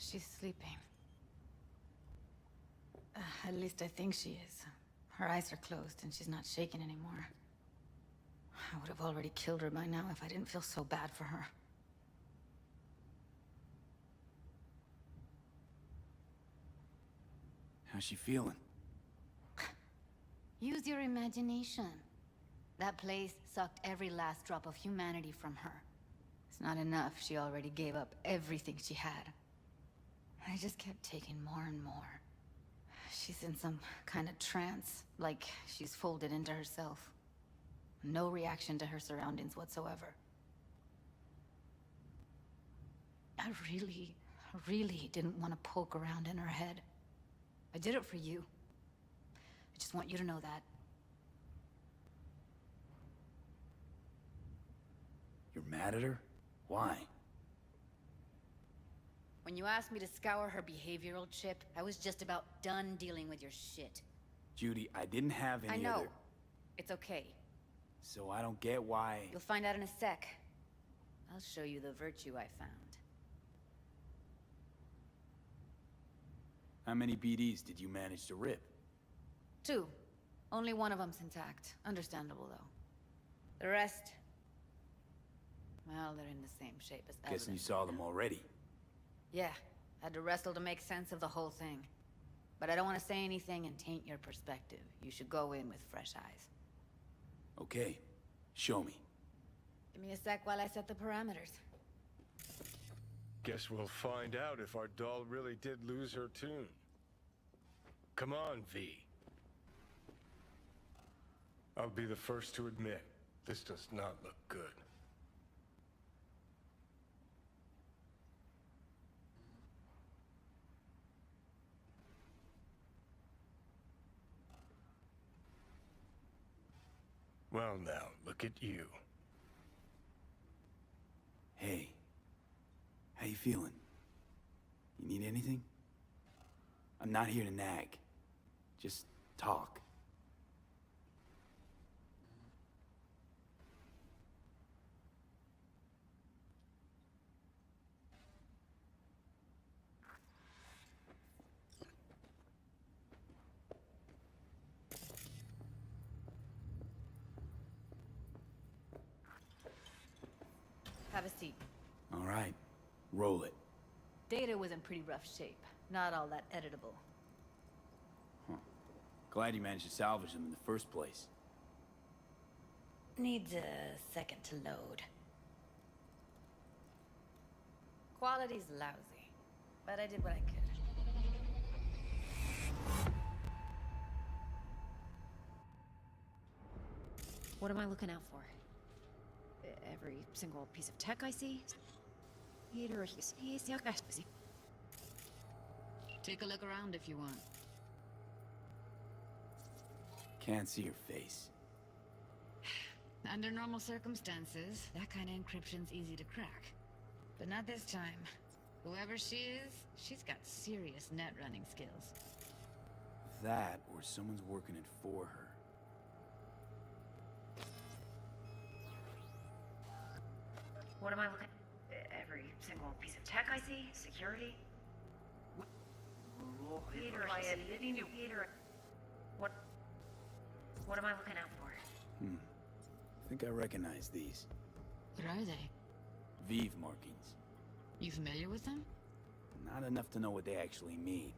She's sleeping. At least I think she is. Her eyes are closed and she's not shaking anymore. I would have already killed her by now if I didn't feel so bad for her. How's she feeling? Use your imagination. That place sucked every last drop of humanity from her. It's not enough, she already gave up everything she had. I just kept taking more and more. She's in some kind of trance, like she's folded into herself. No reaction to her surroundings whatsoever. I really didn't want to poke around in her head. I did it for you. I just want you to know that. You're mad at her? Why? When you asked me to scour her behavioral chip, I was just about done dealing with your shit. Judy, I didn't have any I know. other... It's okay. So I don't get why... You'll find out in a sec. I'll show you the virtue I found. How many BDs did you manage to rip? 2. Only one of them's intact. Understandable, though. The rest... well, they're in the same shape as evidence. Guessing you saw them already. Yeah. Had to wrestle to make sense of the whole thing. But I don't want to say anything and taint your perspective. You should go in with fresh eyes. Okay. Show me. Give me a sec while I set the parameters. Guess we'll find out if our doll really did lose her tune. Come on, V. I'll be the first to admit, this does not look good. Well now, look at you. Hey. How you feeling? You need anything? I'm not here to nag. Just talk. Have a seat. All right. Roll it. Data was in pretty rough shape. Not all that editable. Huh. Glad you managed to salvage them in the first place. Needs a second to load. Quality's lousy, but I did what I could. What am I looking out for? Every single piece of tech I see? Take a look around if you want. Can't see your face. Under normal circumstances, that kind of encryption's easy to crack. But not this time. Whoever she is, she's got serious net running skills. That, or someone's working it for her. What am I looking? Every single piece of tech I see? Security? What am I looking out for? I think I recognize these. What are they? Vive markings. You familiar with them? Not enough to know what they actually mean.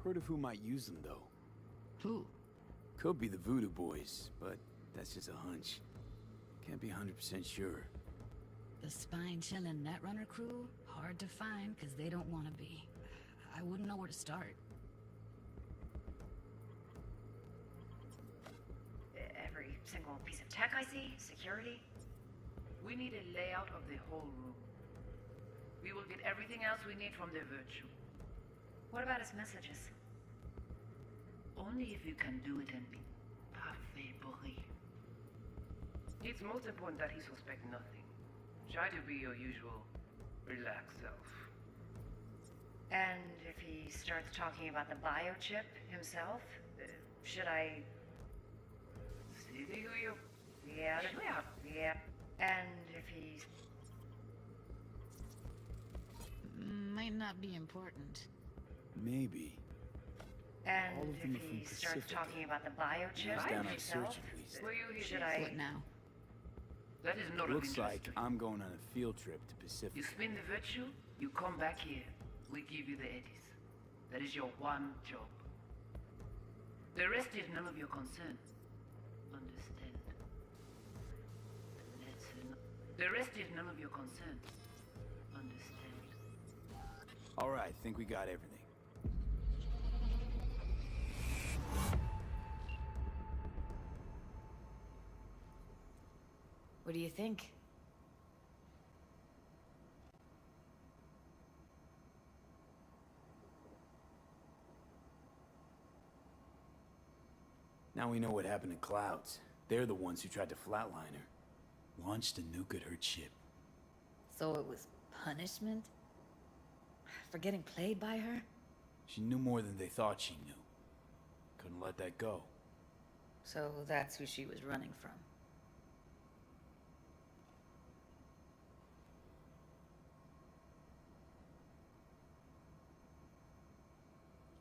Heard of who might use them, though. Who? Could be the Voodoo Boys, but that's just a hunch. Can't be 100% sure. The spine-chilling Netrunner crew? Hard to find, because they don't want to be. I wouldn't know where to start. Every single piece of tech I see? Security? We need a layout of the whole room. We will get everything else we need from the virtue. What about his messages? Only if you can do it and be parfait bourré. It's most important that he suspect nothing. Try to be your usual, relaxed self. And if he starts talking about the biochip himself, should I... Yeah, yeah. And if he's... My might not be important. Maybe. And All of them if are from he starts Pacifica. talking about the biochip He's down on himself, search at least. should I... What now? That is not of Looks interest like to you. I'm going on a field trip to Pacific. You spin the virtue, you come back here. We give you the eddies. That is your one job. The rest is none of your concern. Understand? The rest is none of your concern. Understand? All right, think we got everything. What do you think? Now we know what happened to Clouds. They're the ones who tried to flatline her. Launched a nuke at her chip. So it was punishment? For getting played by her? She knew more than they thought she knew. Couldn't let that go. So that's who she was running from.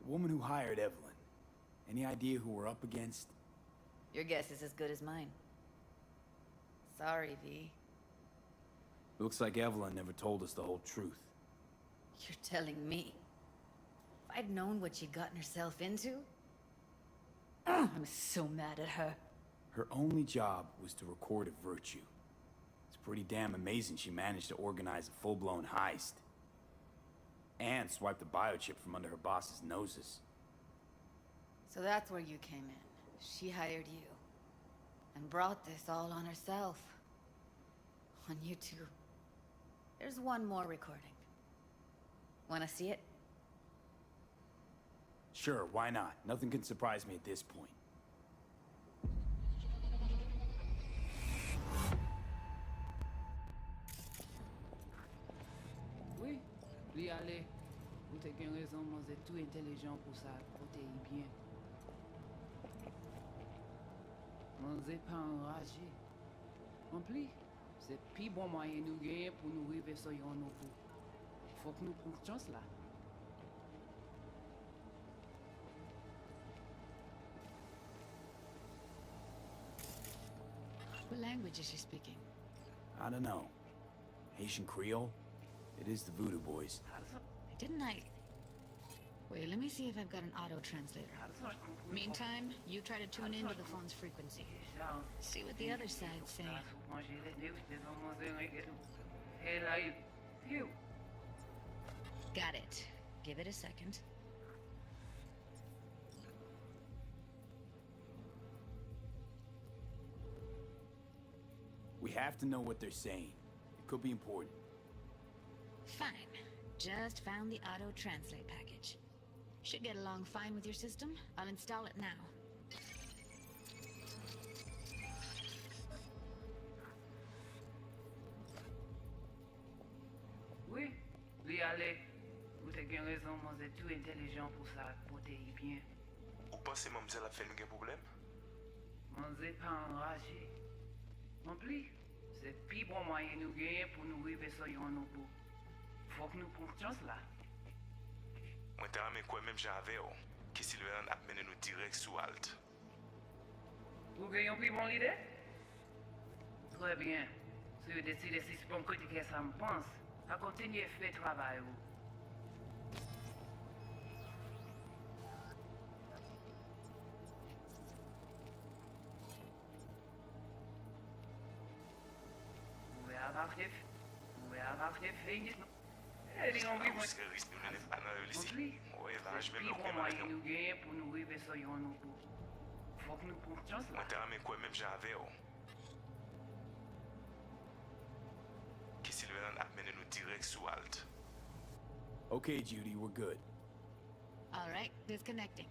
The woman who hired Evelyn. Any idea who we're up against? Your guess is as good as mine. Sorry, V. Looks like Evelyn never told us the whole truth. You're telling me. If I'd known what she'd gotten herself into... I'm so mad at her. Her only job was to record a virtue. It's pretty damn amazing she managed to organize a full-blown heist. And swipe the biochip from under her boss's noses. So that's where you came in. She hired you. And brought this all on herself. On you two. There's one more recording. Wanna see it? Sure, why not? Nothing can surprise me at this point. Oui, li ale. Ou te gen rezon man ze tout intelligent pou sa kote yi bien. Man ze pa enraje. En pli, se pi bon moyen nou genye pou nou rive so yon nou pou. Fok nou pran chans la. What language is she speaking? I don't know. Haitian Creole? It is the Voodoo Boys. Didn't I... Wait, let me see if I've got an auto-translator. Meantime, you try to tune into the phone's frequency. See what the other side's saying. Got it. Give it a second. We have to know what they're saying. It could be important. Fine. Just found the auto-translate package. Should get along fine with your system. I'll install it now. Oui, li ale. Ou te gen rezon man ze tout intelligent pou sa kote yi bien. Ou pense mamzelle a fait nous gen problème? Man ze pa enraje. En pli, se pi bon moyen nou genye pou nou rive so yon nou pou. Fok nou pran chans la. Mwen te rame kwen menm jan ave yo, ki Silveran ap mene nou direct sou alt. Ou gen yon pli bon lide? Très bien. Si yo deside si spon kote ke sa mpans, a kontinye fè travay ou. Mwen te rame kwen menm jan ave yo, ki Silveran ap mene nou direct sou alt. Okay, Judy, we're good. All right, disconnecting.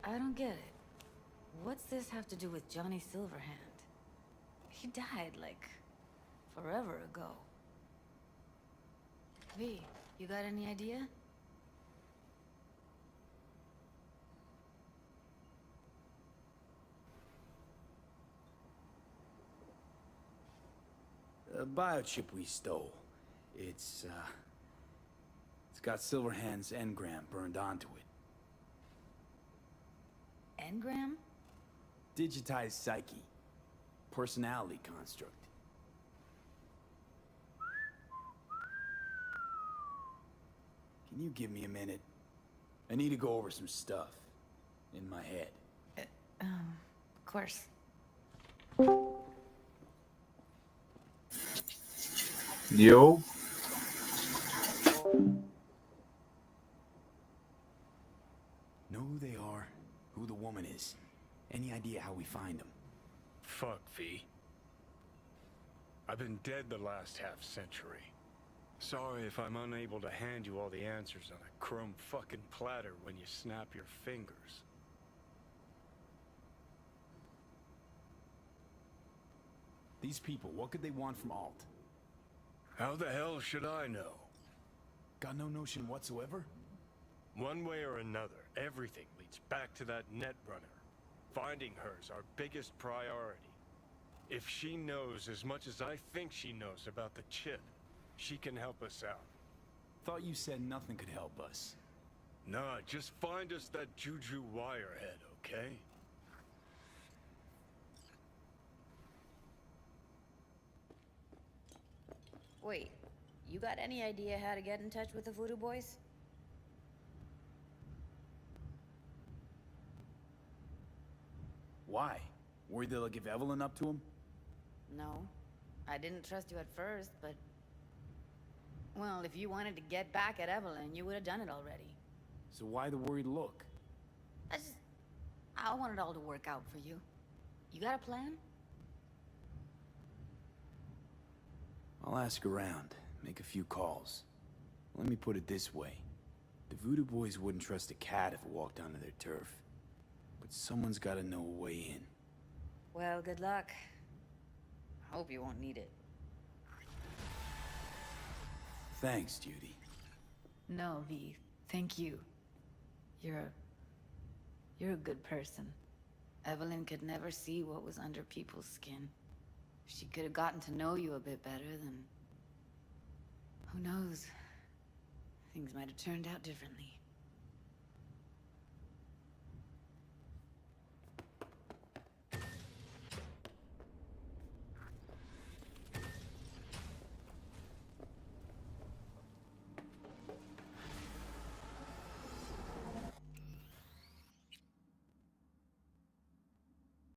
I don't get it. What's this have to do with Johnny Silverhand? He died, like, forever ago. V, you got any idea? A biochip we stole. It's got Silverhand's engram burned onto it. Engram? Digitized psyche. Personality construct. Can you give me a minute? I need to go over some stuff. In my head. Of course. Yo. Know who they are, who the woman is. Any idea how we find them? Fuck, V. I've been dead the last half-century. Sorry if I'm unable to hand you all the answers on a chrome fucking platter when you snap your fingers. These people, what could they want from Alt? How the hell should I know? Got no notion whatsoever? One way or another, everything leads back to that Netrunner. Finding her's our biggest priority. If she knows as much as I think she knows about the chip, she can help us out. Thought you said nothing could help us. Nah, just find us that Juju Wirehead, okay? Wait, you got any idea how to get in touch with the Voodoo Boys? Why? Worried they'll give Evelyn up to him? No. I didn't trust you at first, but... Well, if you wanted to get back at Evelyn, you would have done it already. So why the worried look? I want it all to work out for you. You got a plan? I'll ask around, make a few calls. Let me put it this way. The Voodoo Boys wouldn't trust a cat if it walked onto their turf. But someone's gotta know a way in. Well, good luck. Hope you won't need it. Thanks, Judy. No, V. Thank you. You're a good person. Evelyn could never see what was under people's skin. If she could have gotten to know you a bit better, then... who knows? Things might have turned out differently.